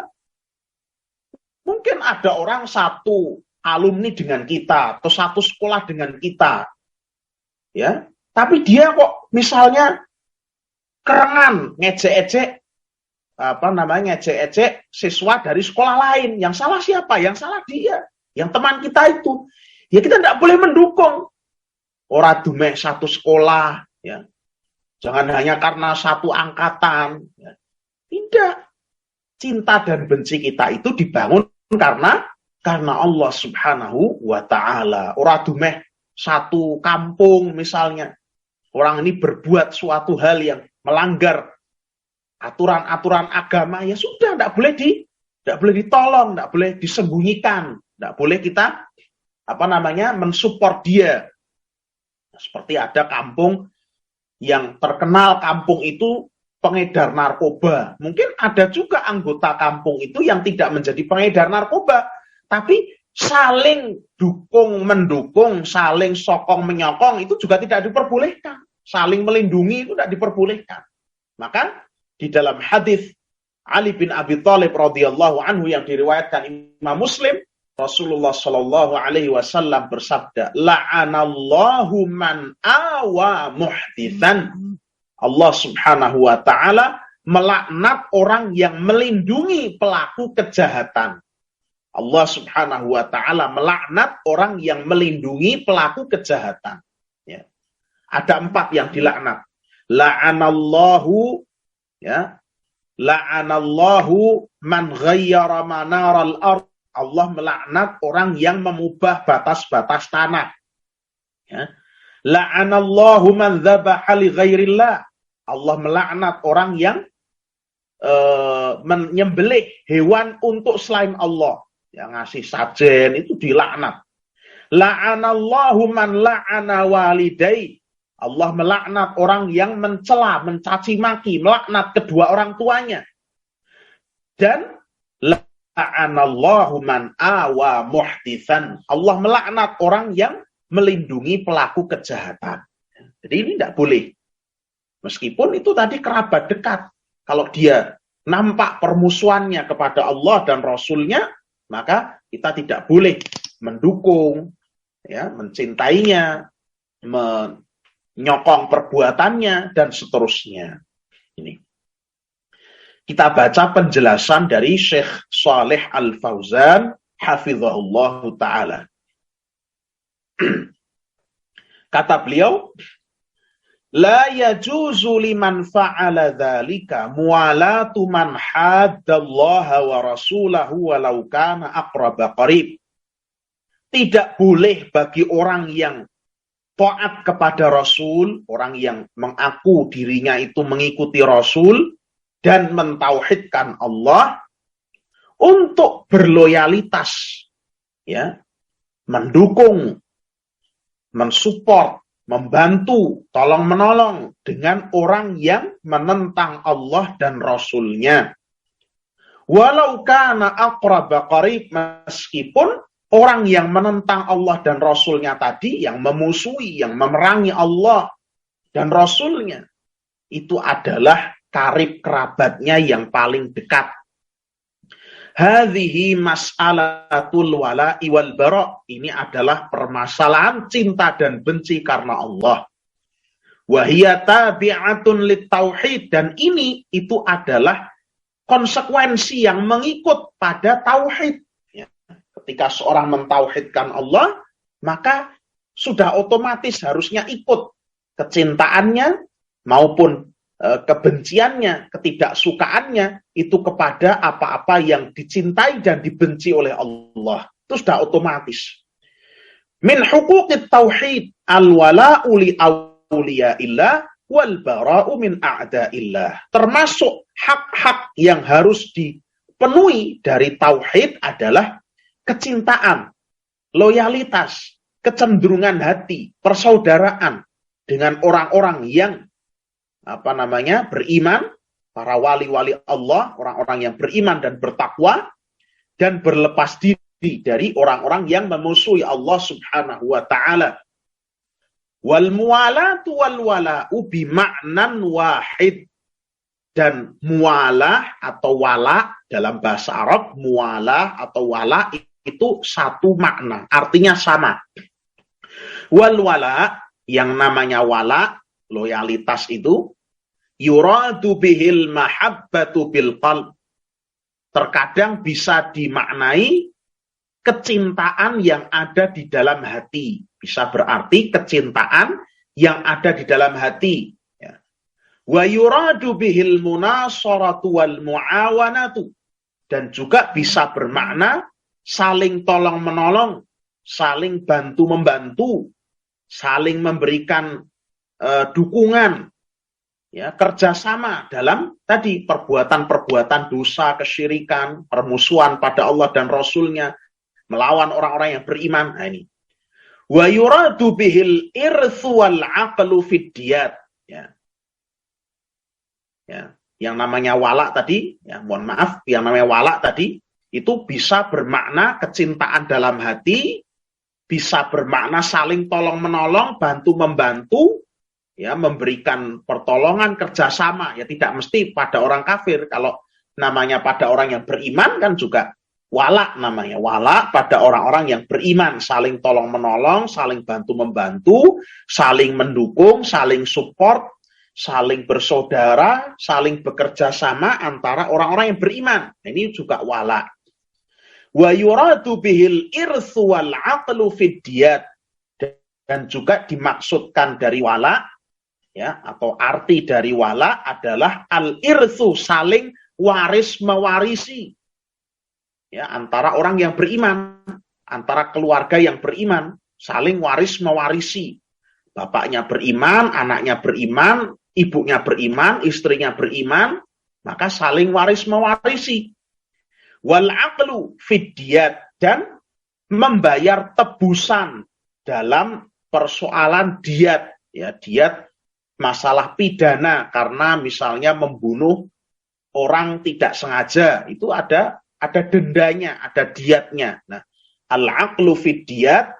Mungkin ada orang satu alumni dengan kita atau satu sekolah dengan kita. Ya, tapi dia kok misalnya kerengan ngejek-ejek ngejek-ejek siswa dari sekolah lain. Yang salah siapa? Yang salah dia. Yang teman kita itu. Ya kita tidak boleh mendukung. Ora dumeh satu sekolah, ya. Jangan hanya karena satu angkatan. Tidak. Cinta dan benci kita itu dibangun karena Allah Subhanahu wa ta'ala. Ora dumeh satu kampung misalnya. Orang ini berbuat suatu hal yang melanggar aturan-aturan agama, ya sudah, tidak boleh ditolong, tidak boleh disembunyikan, tidak boleh kita mensupport dia. Seperti ada kampung yang terkenal, kampung itu pengedar narkoba. Mungkin ada juga anggota kampung itu yang tidak menjadi pengedar narkoba, tapi saling mendukung, saling sokong menyokong itu juga tidak diperbolehkan. Saling melindungi itu tidak diperbolehkan. Maka di dalam hadis Ali bin Abi Thalib radhiyallahu anhu yang diriwayatkan Imam Muslim, Rasulullah Shallallahu Alaihi Wasallam bersabda, "La'anallahu man awa muhditsan." Allah Subhanahu Wa Taala melaknat orang yang melindungi pelaku kejahatan. Allah Subhanahu Wa Taala melaknat orang yang melindungi pelaku kejahatan. Ya. Ada 4 yang dilaknat. La'anallahu, ya, la'anallahu man ghayyara manaral ardh. Allah melaknat orang yang mengubah batas-batas tanah. Ya. La'anallahu man dzabaha li ghairillah. Allah melaknat orang yang menyembelih hewan untuk selain Allah. Yang ngasih sajen itu dilaknat. La'anallahu man la'ana walidai. Allah melaknat orang yang mencela, mencaci maki, melaknat kedua orang tuanya. Dan la'anallahu man awa muhditsan. Allah melaknat orang yang melindungi pelaku kejahatan. Jadi ini tidak boleh. Meskipun itu tadi kerabat dekat. Kalau dia nampak permusuhannya kepada Allah dan Rasulnya, maka kita tidak boleh mendukung, ya, mencintainya, menyokong perbuatannya, dan seterusnya. Ini. Kita baca penjelasan dari Syekh Shalih Al-Fauzan, hafizahullah ta'ala. Kata beliau, la yajuzu liman fa'ala dzalika muwalatu man haddallaha wa rasulahu walau kana aqraba qarib. Tidak boleh bagi orang yang taat kepada Rasul, orang yang mengaku dirinya itu mengikuti Rasul dan mentauhidkan Allah, untuk berloyalitas, ya, mendukung, mensupport, membantu, tolong-menolong dengan orang yang menentang Allah dan Rasulnya. Walau kana aqraba qarib, meskipun orang yang menentang Allah dan Rasulnya tadi, yang memusuhi, yang memerangi Allah dan Rasulnya, itu adalah karib kerabatnya yang paling dekat. Hadhihi mas'alatul wala'i wal bara'. Ini adalah permasalahan cinta dan benci karena Allah. Wa hiya tabi'atun lit tauhid, dan ini itu adalah konsekuensi yang mengikut pada tauhid. Ya. Ketika seorang mentauhidkan Allah, maka sudah otomatis harusnya ikut kecintaannya maupun kebenciannya, ketidaksukaannya itu kepada apa-apa yang dicintai dan dibenci oleh Allah. Itu sudah otomatis. Min huquqit tauhid al-wala'u li awliyaillah wal bara'u min a'da'illah. Termasuk hak-hak yang harus dipenuhi dari tauhid adalah kecintaan, loyalitas, kecenderungan hati, persaudaraan dengan orang-orang yang beriman, para wali-wali Allah, orang-orang yang beriman dan bertakwa, dan berlepas diri dari orang-orang yang memusuhi Allah Subhanahu wa ta'ala. Wal muwalatu wal wala'u bima'nan wahid. Dan muwalah atau wala dalam bahasa Arab, muwalah atau wala itu satu makna, artinya sama. Wal wala, yang namanya wala, loyalitas itu, yuradu bihil mahabbatu bil qalb. Terkadang bisa dimaknai kecintaan yang ada di dalam hati. Bisa berarti kecintaan yang ada di dalam hati. Ya. Wa yuradu bihil munasaratu wal muawanatu, dan juga bisa bermakna saling tolong-menolong, saling bantu-membantu, saling memberikan dukungan, ya, kerjasama dalam tadi perbuatan-perbuatan dosa, kesyirikan, permusuhan pada Allah dan Rasulnya, melawan orang-orang yang beriman. Nah, ini. Wa yuradu bihil irthu wal aqlu fid diyat. Ya. Ya. Yang namanya wala tadi, ya, mohon maaf, yang namanya wala tadi, itu bisa bermakna kecintaan dalam hati, bisa bermakna saling tolong-menolong, bantu-membantu, ya, memberikan pertolongan, kerjasama. Ya, tidak mesti pada orang kafir. Kalau namanya pada orang yang beriman kan juga wala namanya. Wala pada orang-orang yang beriman, saling tolong-menolong, saling bantu-membantu, saling mendukung, saling support, saling bersaudara, saling bekerja sama antara orang-orang yang beriman. Ini juga wala. Wa yuradu bihil irthu wal aqlu fid diyat, dan juga dimaksudkan dari wala, ya, atau arti dari wala adalah al-irthu, saling waris mewarisi, ya, antara orang yang beriman, antara keluarga yang beriman, saling waris mewarisi. Bapaknya beriman, anaknya beriman, ibunya beriman, istrinya beriman, maka saling waris mewarisi. Wal aqlu fid diyat, dan membayar tebusan dalam persoalan diat, ya, diat masalah pidana karena misalnya membunuh orang tidak sengaja, itu ada dendanya, ada diatnya. Nah, al-aqlu fid diyat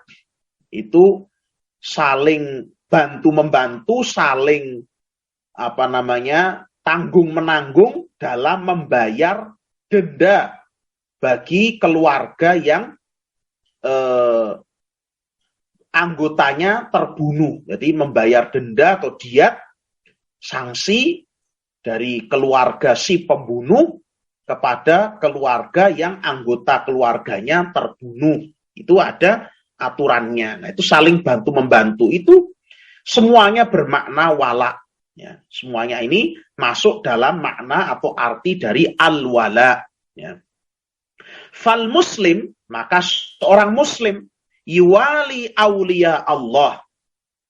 itu saling bantu-membantu, saling tanggung-menanggung dalam membayar denda bagi keluarga yang anggotanya terbunuh. Jadi membayar denda atau diat, sanksi dari keluarga si pembunuh kepada keluarga yang anggota keluarganya terbunuh. Itu ada aturannya. Nah, itu saling bantu-membantu. Itu semuanya bermakna wala. Ya, semuanya ini masuk dalam makna atau arti dari al-wala. Ya. Fal muslim, maka seorang muslim yuwali aulia Allah,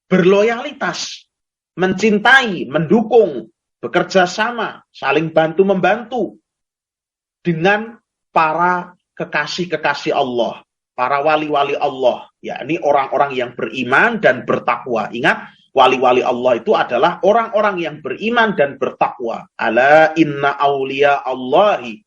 berloyalitas, mencintai, mendukung, bekerja sama, saling bantu-membantu dengan para kekasih-kekasih Allah, para wali-wali Allah, yakni orang-orang yang beriman dan bertakwa. Ingat, wali-wali Allah itu adalah orang-orang yang beriman dan bertakwa. Ala inna aulia Allahi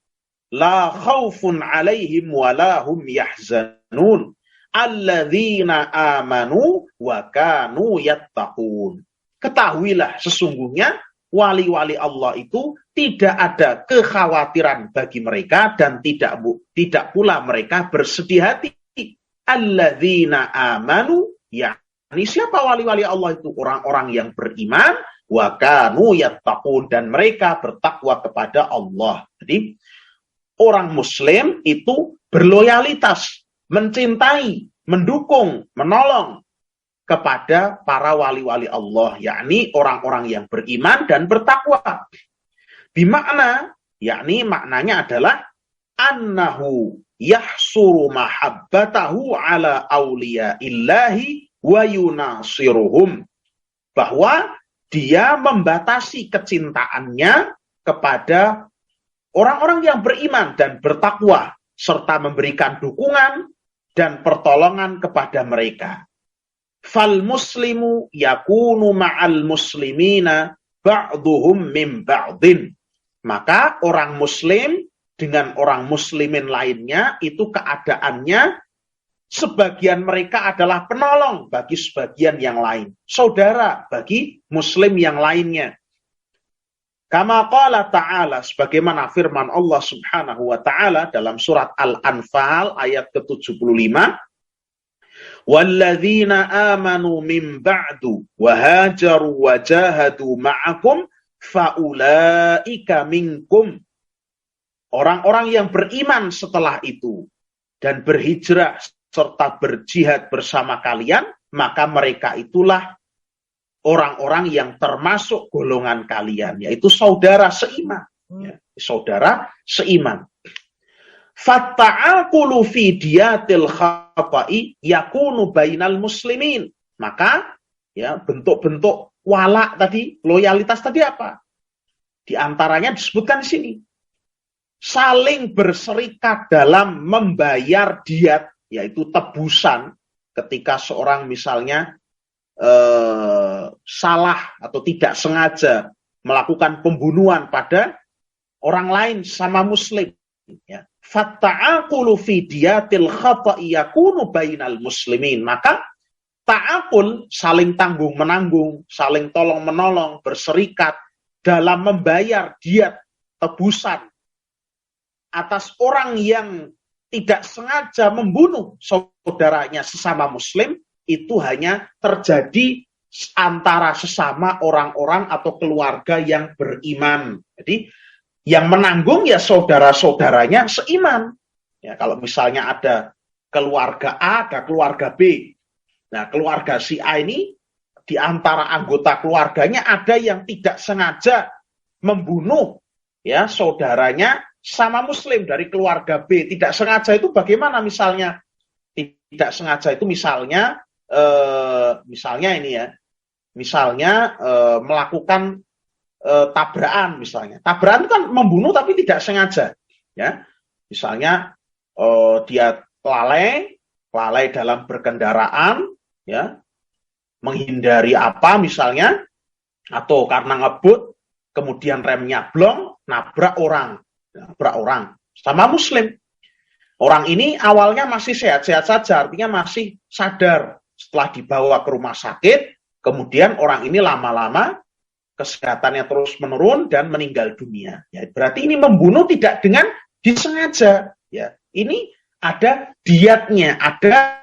la khaufun alaihim wa la hum yahzanun alladzina amanu wa kanu yattaqun. Ketahuilah, sesungguhnya wali-wali Allah itu tidak ada kekhawatiran bagi mereka dan tidak pula mereka bersedih hati. Alladzina amanu, yakni siapa wali-wali Allah itu? Orang-orang yang beriman, wa kanu yattaqun, dan mereka bertakwa kepada Allah. Jadi orang muslim itu berloyalitas, mencintai, mendukung, menolong kepada para wali-wali Allah, yakni orang-orang yang beriman dan bertakwa. Bimakna, yakni maknanya adalah annahu yahsuru mahabbatahu ala awliyaillahi wa yunasiruhum, bahwa dia membatasi kecintaannya kepada orang-orang yang beriman dan bertakwa, serta memberikan dukungan dan pertolongan kepada mereka. Fal muslimu yakunu ma'al muslimina ba'duhum min ba'din. Maka orang muslim dengan orang muslimin lainnya itu keadaannya sebagian mereka adalah penolong bagi sebagian yang lain, saudara bagi muslim yang lainnya. Kama qala ta'ala, sebagaimana firman Allah Subhanahu wa ta'ala dalam surat Al-Anfal ayat ke-75, walladzina amanu min ba'du wa hajaru wa jahadu ma'akum faulaika minkum. Orang-orang yang beriman setelah itu dan berhijrah serta berjihad bersama kalian, maka mereka itulah orang-orang yang termasuk golongan kalian, yaitu saudara seiman. Ya, saudara seiman. Fatta'aqulu fi diyatil khata'i yakunu bainal muslimin. Maka ya bentuk-bentuk wala tadi, loyalitas tadi apa? Di antaranya disebutkan di sini. Saling berserikat dalam membayar diat, yaitu tebusan ketika seorang misalnya salah atau tidak sengaja melakukan pembunuhan pada orang lain sama muslim. Ya. Fatta'aqulu fi diyatil khata'i yakunu bainal muslimin. Maka ta'aqul, saling tanggung-menanggung, saling tolong-menolong, berserikat dalam membayar diat, tebusan atas orang yang tidak sengaja membunuh saudaranya sesama muslim, itu hanya terjadi antara sesama orang-orang atau keluarga yang beriman. Jadi yang menanggung ya saudara-saudaranya seiman. Ya, kalau misalnya ada keluarga A, ada keluarga B. Nah, keluarga si A ini di antara anggota keluarganya ada yang tidak sengaja membunuh ya saudaranya sama muslim dari keluarga B. Tidak sengaja itu bagaimana misalnya? Tidak sengaja itu misalnya misalnya ini ya. Misalnya melakukan tabrakan misalnya. Tabrakan itu kan membunuh tapi tidak sengaja. Ya. Misalnya dia lalai dalam berkendaraan, ya, menghindari apa misalnya, atau karena ngebut, kemudian remnya blong, nabrak orang sama muslim. Orang ini awalnya masih sehat-sehat saja, artinya masih sadar. Setelah dibawa ke rumah sakit, kemudian orang ini lama-lama kesehatannya terus menurun dan meninggal dunia. Ya, berarti ini membunuh tidak dengan disengaja. Ya, ini ada diatnya, ada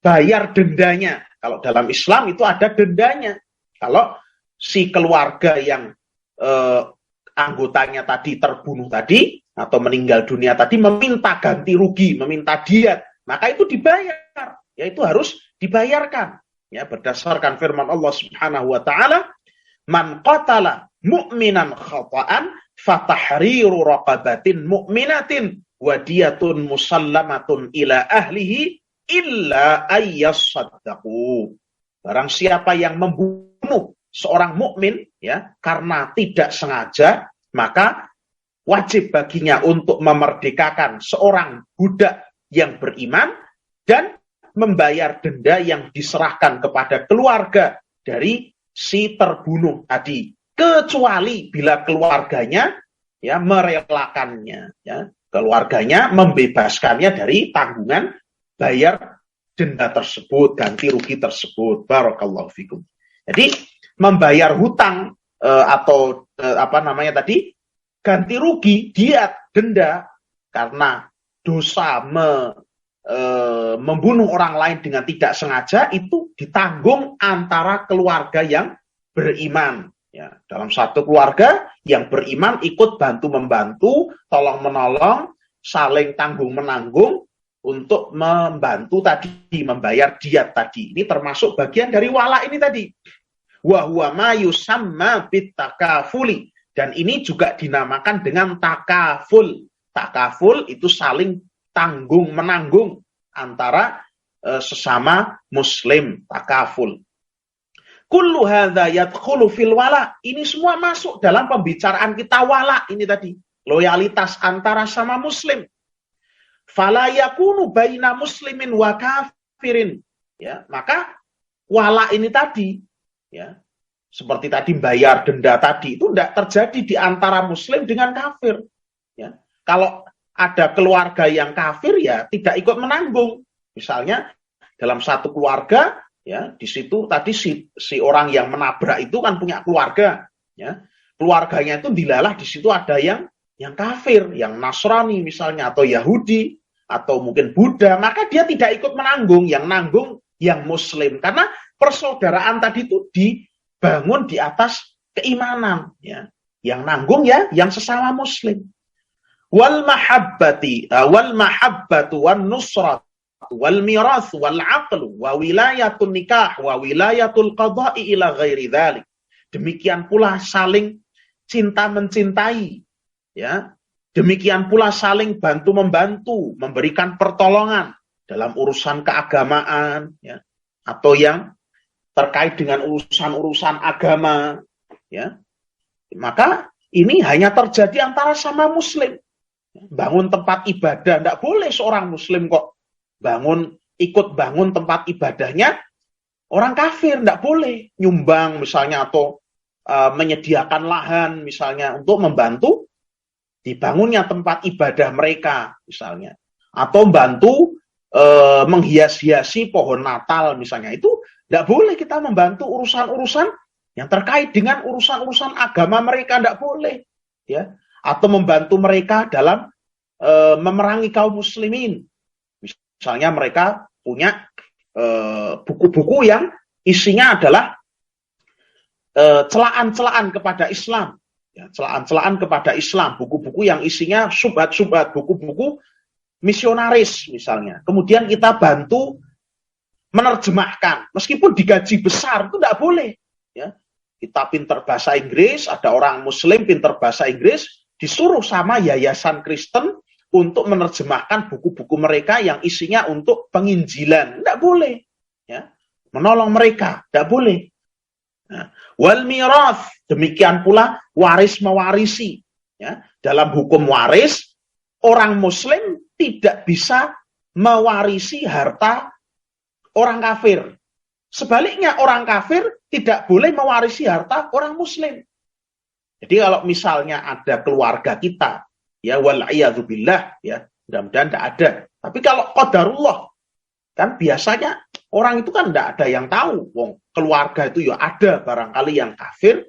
bayar dendanya. Kalau dalam Islam itu ada dendanya. Kalau si keluarga yang anggotanya tadi terbunuh tadi atau meninggal dunia tadi meminta ganti rugi, meminta diat, maka itu dibayar. Ya, itu harus dibayarkan. Ya, berdasarkan firman Allah Subhanahu wa taala, man qatala mu'minan khata'an fatahriru raqabatin mu'minatin wadiyatun musallamatun ila ahlihi illa ayyasaddaqu. Barang siapa yang membunuh seorang mukmin ya karena tidak sengaja, maka wajib baginya untuk memerdekakan seorang budak yang beriman dan membayar denda yang diserahkan kepada keluarga dari si terbunuh tadi, kecuali bila keluarganya ya merelakannya, ya keluarganya membebaskannya dari tanggungan bayar denda tersebut, ganti rugi tersebut. Barakallahu fikum. Jadi membayar hutang atau apa namanya tadi, ganti rugi, diat, denda karena dosa membunuh orang lain dengan tidak sengaja, itu ditanggung antara keluarga yang beriman. Ya, dalam satu keluarga yang beriman ikut bantu-membantu, tolong-menolong, saling tanggung-menanggung untuk membantu tadi, membayar diat tadi. Ini termasuk bagian dari wala ini tadi. Wa huwa ma yusamma bitakafuli. Dan ini juga dinamakan dengan takaful. Takaful itu saling tanggung-menanggung antara sesama muslim, takaful. Kullu hadza yadkhulu fil wala. Ini semua masuk dalam pembicaraan kita wala ini tadi. Loyalitas antara sama muslim. Fala yakunu baina muslimin wa kafirin. Ya, maka wala ini tadi, ya, seperti tadi bayar denda tadi, itu tidak terjadi di antara muslim dengan kafir. Ya. Kalau ada keluarga yang kafir, ya tidak ikut menanggung. Misalnya dalam satu keluarga, ya di situ tadi si orang yang menabrak itu kan punya keluarga, ya keluarganya itu dilalah, di situ ada yang kafir, yang Nasrani misalnya, atau Yahudi, atau mungkin Buddha, maka dia tidak ikut menanggung, yang nanggung yang Muslim, karena persaudaraan tadi itu dibangun di atas keimanan, ya yang nanggung ya yang sesama Muslim. Wal mahabbatu wan nusrat wal mirath wal aqlu wa wilayatun nikah wa wilayatul qada'i ila ghairi dzalik. Demikian pula saling cinta mencintai, ya. Demikian pula saling bantu membantu, memberikan pertolongan dalam urusan keagamaan, ya, atau yang terkait dengan urusan-urusan agama, ya. Maka ini hanya terjadi antara sama muslim. Bangun tempat ibadah, tidak boleh seorang muslim kok ikut bangun tempat ibadahnya orang kafir, tidak boleh nyumbang misalnya atau menyediakan lahan misalnya untuk membantu dibangunnya tempat ibadah mereka misalnya, atau bantu menghias-hiasi pohon Natal misalnya. Itu tidak boleh kita membantu urusan-urusan yang terkait dengan urusan-urusan agama mereka, tidak boleh, ya. Atau membantu mereka dalam memerangi kaum muslimin. Misalnya mereka punya buku-buku yang isinya adalah celaan-celaan kepada Islam, ya, celaan-celaan kepada Islam, buku-buku yang isinya syubhat-syubhat, buku-buku misionaris misalnya. Kemudian kita bantu menerjemahkan, meskipun digaji besar itu tidak boleh, ya. Kita pintar bahasa Inggris, ada orang muslim pintar bahasa Inggris, disuruh sama yayasan Kristen untuk menerjemahkan buku-buku mereka yang isinya untuk penginjilan. Tidak boleh, ya. Menolong mereka, tidak boleh. Nah, wal mirath, demikian pula waris mewarisi, ya. Dalam hukum waris, orang muslim tidak bisa mewarisi harta orang kafir. Sebaliknya, orang kafir tidak boleh mewarisi harta orang muslim. Jadi kalau misalnya ada keluarga kita, ya wal'iyadzubillah, ya mudah-mudahan tidak ada. Tapi kalau qadarullah, kan biasanya orang itu kan tidak ada yang tahu. Wong keluarga itu ya ada barangkali yang kafir.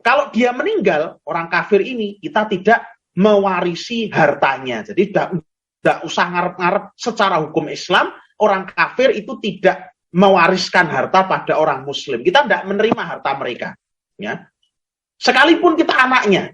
Kalau dia meninggal, orang kafir ini, kita tidak mewarisi hartanya. Jadi tidak usah ngarep-ngarep secara hukum Islam, orang kafir itu tidak mewariskan harta pada orang muslim. Kita tidak menerima harta mereka, ya. Sekalipun kita anaknya,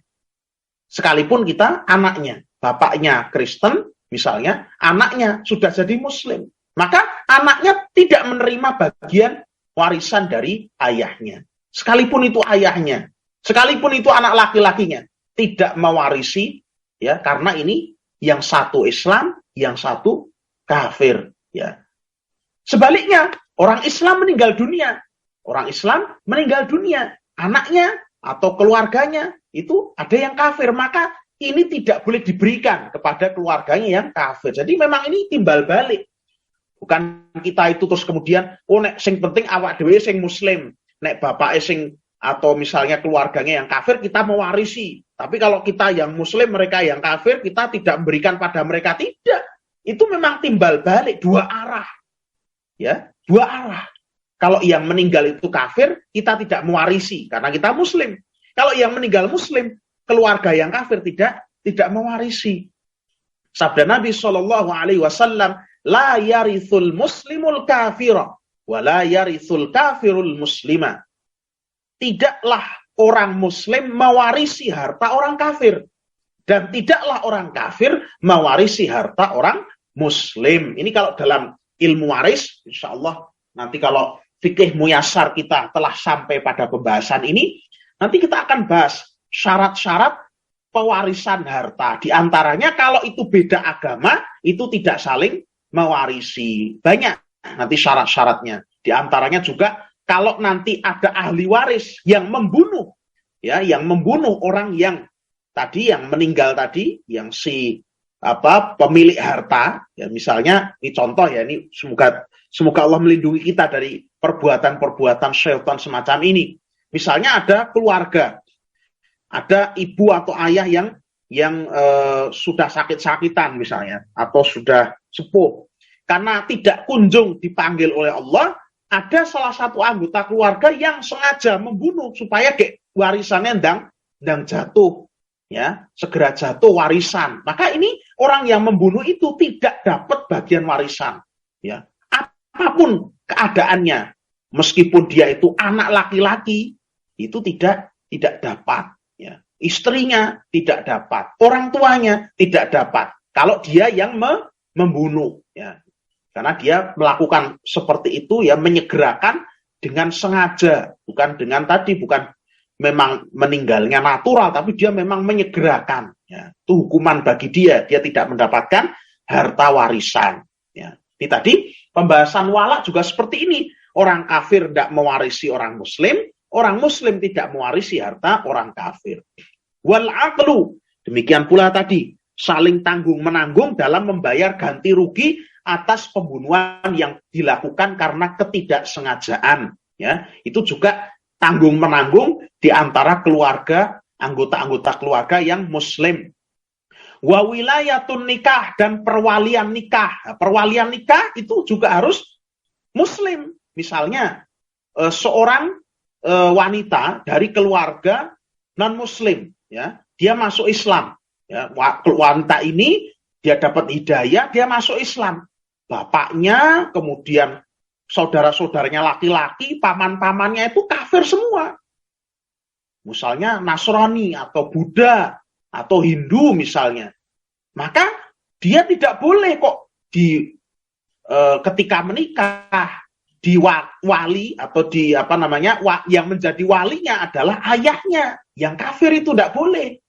bapaknya Kristen misalnya, anaknya sudah jadi muslim, maka anaknya tidak menerima bagian warisan dari ayahnya. Sekalipun itu ayahnya, sekalipun itu anak laki-lakinya, tidak mewarisi, ya, karena ini yang satu Islam, yang satu kafir, ya. Sebaliknya, orang Islam meninggal dunia, anaknya atau keluarganya itu ada yang kafir, maka ini tidak boleh diberikan kepada keluarganya yang kafir. Jadi memang ini timbal balik. Bukan kita itu terus kemudian, nek sing penting awak dhewe sing muslim, nek bapak sing atau misalnya keluarganya yang kafir kita mewarisi. Tapi kalau kita yang muslim, mereka yang kafir, kita tidak memberikan pada mereka, tidak. Itu memang timbal balik, dua arah. Ya, dua arah. Kalau yang meninggal itu kafir, kita tidak mewarisi karena kita muslim. Kalau yang meninggal muslim, keluarga yang kafir tidak mewarisi. Sabda Nabi SAW, la yarithul muslimul kafira, wa la yarithul kafirul muslima. Tidaklah orang muslim mewarisi harta orang kafir, dan tidaklah orang kafir mewarisi harta orang muslim. Ini kalau dalam ilmu waris, insya Allah nanti kalau fikih muyasar kita telah sampai pada pembahasan ini, nanti kita akan bahas syarat-syarat pewarisan harta. Di antaranya kalau itu beda agama, itu tidak saling mewarisi. Banyak nanti syarat-syaratnya. Di antaranya juga kalau nanti ada ahli waris yang membunuh, ya, yang membunuh orang yang tadi, yang meninggal tadi, yang si pemilik harta, ya, misalnya ini contoh, ya, ini semoga Allah melindungi kita dari perbuatan-perbuatan syaitan semacam ini. Misalnya ada keluarga, ada ibu atau ayah yang sudah sakit-sakitan misalnya, atau sudah sepuh, karena tidak kunjung dipanggil oleh Allah, ada salah satu anggota keluarga yang sengaja membunuh supaya warisannya ndang jatuh, ya, segera jatuh warisan. Maka ini orang yang membunuh itu tidak dapat bagian warisan, ya. Apapun keadaannya, meskipun dia itu anak laki-laki, itu tidak dapat, ya. Istrinya tidak dapat, orang tuanya tidak dapat. Kalau dia yang membunuh, ya. Karena dia melakukan seperti itu ya, menyegerakan dengan sengaja, bukan memang meninggalnya natural, tapi dia memang menyegerakan. Ya. Itu hukuman bagi dia tidak mendapatkan harta warisan. Ya. Ini tadi pembahasan wala juga seperti ini. Orang kafir tidak mewarisi orang muslim tidak mewarisi harta orang kafir. Wal aqlu, demikian pula tadi, saling tanggung-menanggung dalam membayar ganti rugi atas pembunuhan yang dilakukan karena ketidaksengajaan. Ya, itu juga tanggung-menanggung di antara keluarga, anggota-anggota keluarga yang muslim. Wa wilayatun nikah, dan perwalian nikah. Perwalian nikah itu juga harus muslim. Misalnya seorang wanita dari keluarga non-muslim, ya, dia masuk Islam. Ya, wanita ini dia dapat hidayah, dia masuk Islam. Bapaknya, kemudian saudara-saudaranya laki-laki, paman-pamannya itu kafir semua. Misalnya Nasrani atau Buddha atau Hindu misalnya. Maka dia tidak boleh kok ketika menikah wali atau yang menjadi walinya adalah ayahnya. Yang kafir itu tidak boleh.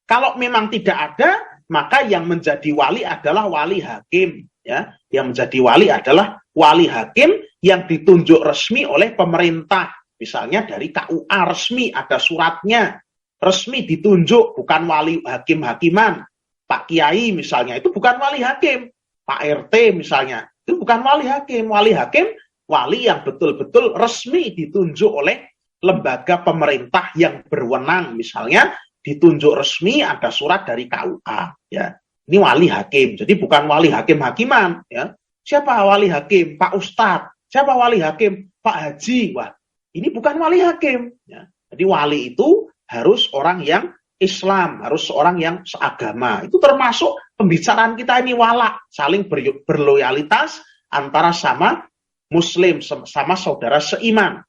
Kalau memang tidak ada, maka yang menjadi wali adalah wali hakim. Ya, yang menjadi wali adalah wali hakim yang ditunjuk resmi oleh pemerintah. Misalnya dari KUA resmi, ada suratnya. Resmi ditunjuk, bukan wali hakim-hakiman. Pak Kiai misalnya, itu bukan wali hakim. Pak RT misalnya, itu bukan wali hakim. Wali hakim, wali yang betul-betul resmi ditunjuk oleh lembaga pemerintah yang berwenang. Misalnya, ditunjuk resmi, ada surat dari KUA. Ya. Ini wali hakim, jadi bukan wali hakim-hakiman. Ya. Siapa wali hakim? Pak Ustadz. Siapa wali hakim? Pak Haji. Wah, ini bukan wali hakim. Ya. Jadi wali itu harus orang yang Islam, harus seorang yang seagama. Itu termasuk pembicaraan kita ini wala, saling berloyalitas antara sama muslim, sama saudara seiman.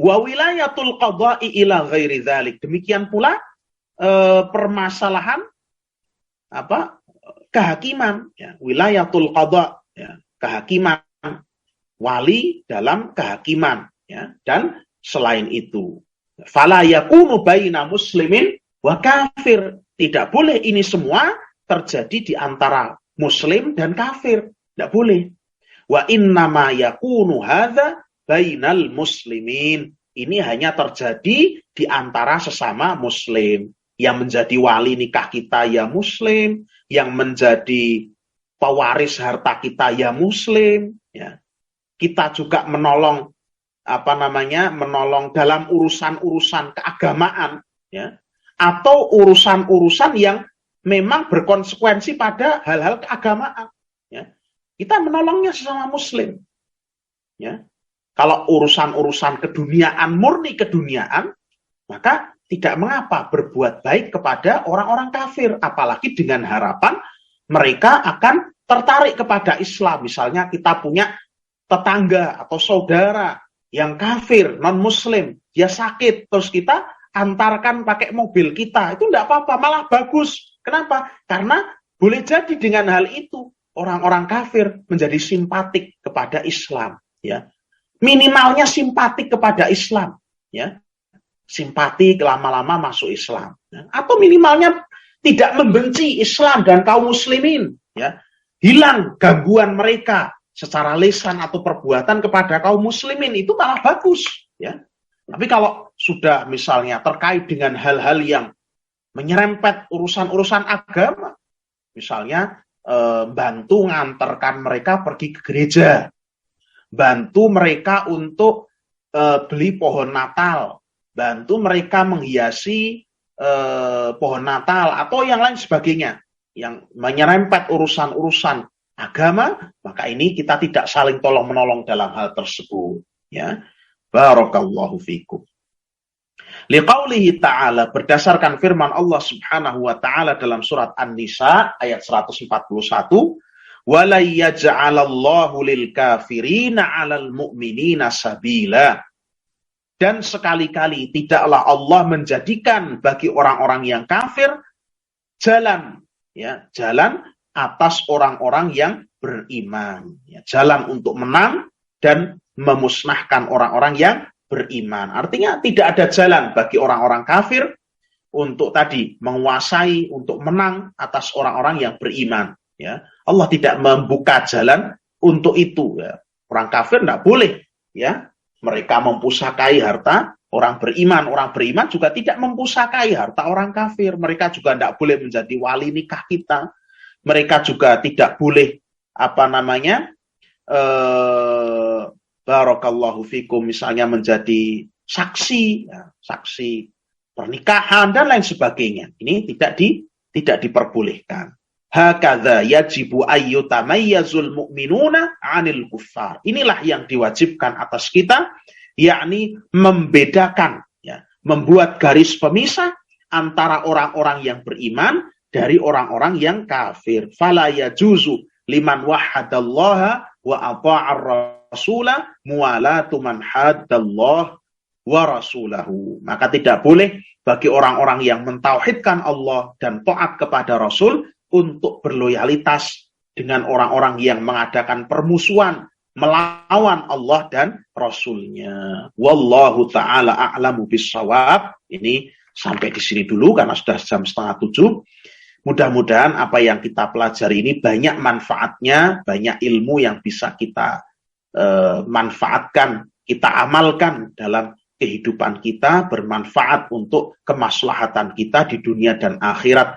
Wa wilayatul qada'i ila ghairi dzalik. Demikian pula permasalahan kehakiman, ya, wilayatul qada, ya, kehakiman, wali dalam kehakiman, ya, dan selain itu fala yakunu baina muslimin wa kafir, tidak boleh ini semua terjadi di antara muslim dan kafir, tidak boleh. Wa innama yakunu hadza bainal muslimin, ini hanya terjadi di antara sesama muslim. Yang menjadi wali nikah kita ya muslim, yang menjadi pewaris harta kita ya muslim, ya. Kita juga menolong menolong dalam urusan-urusan keagamaan, ya, atau urusan-urusan yang memang berkonsekuensi pada hal-hal keagamaan, ya. Kita menolongnya sesama muslim, ya. Kalau urusan-urusan keduniaan, murni keduniaan, maka tidak mengapa berbuat baik kepada orang-orang kafir, apalagi dengan harapan mereka akan tertarik kepada Islam. Misalnya kita punya tetangga atau saudara yang kafir, non-muslim, dia sakit, terus kita antarkan pakai mobil kita, itu tidak apa-apa, malah bagus. Kenapa? Karena boleh jadi dengan hal itu orang-orang kafir menjadi simpatik kepada Islam, ya. Minimalnya simpatik kepada Islam, ya. Simpatik lama-lama masuk Islam, ya. Atau minimalnya tidak membenci Islam dan kaum muslimin, ya. Hilang gangguan mereka secara lisan atau perbuatan kepada kaum muslimin, itu malah bagus, ya. Tapi kalau sudah misalnya terkait dengan hal-hal yang menyerempet urusan-urusan agama, misalnya bantu ngantarkan mereka pergi ke gereja, bantu mereka untuk beli pohon Natal, bantu mereka menghiasi pohon Natal atau yang lain sebagainya yang menyerempet urusan-urusan agama, maka ini kita tidak saling tolong-menolong dalam hal tersebut, ya. Barakallahu fikum. Liqaulihi ta'ala, berdasarkan firman Allah Subhanahu wa ta'ala dalam surat An-Nisa ayat 141, wala yaj'alallahu lil kafirina 'alal mu'minina sabila. Dan sekali-kali tidaklah Allah menjadikan bagi orang-orang yang kafir jalan, ya, jalan atas orang-orang yang beriman. Ya, jalan untuk menang dan memusnahkan orang-orang yang beriman. Artinya tidak ada jalan bagi orang-orang kafir untuk tadi menguasai, untuk menang atas orang-orang yang beriman. Ya, Allah tidak membuka jalan untuk itu. Ya. Orang kafir tidak boleh, ya, mereka mempusakai harta orang beriman. Orang beriman juga tidak mempusakai harta orang kafir. Mereka juga tidak boleh menjadi wali nikah kita. Mereka juga tidak boleh barakallahu fikum, misalnya menjadi saksi, ya, saksi pernikahan dan lain sebagainya. Ini tidak diperbolehkan. Hakadza yajibu ayyutamayyazul mu'minuna 'anil kuffar. Inilah yang diwajibkan atas kita, yakni membedakan, ya, membuat garis pemisah antara orang-orang yang beriman dari orang-orang yang kafir. Fala yajuzu liman wahhadallaha wa ata'ar rasula muwalatu man haddallah wa rasulahu. Maka tidak boleh bagi orang-orang yang mentauhidkan Allah dan taat kepada Rasul untuk berloyalitas dengan orang-orang yang mengadakan permusuhan melawan Allah dan Rasulnya. Wallahu ta'ala a'lamu bissawab. Ini sampai di sini dulu karena sudah jam 6:30. Mudah-mudahan apa yang kita pelajari ini banyak manfaatnya, banyak ilmu yang bisa kita manfaatkan, kita amalkan dalam kehidupan kita, bermanfaat untuk kemaslahatan kita di dunia dan akhirat.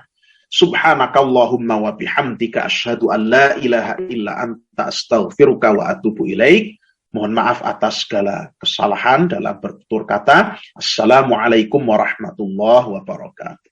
Subhanakallahumma wa bihamdika asyhadu an la ilaha illa anta astaghfiruka wa atubu ilaik. Mohon maaf atas segala kesalahan dalam bertutur kata. Assalamualaikum warahmatullahi wabarakatuh.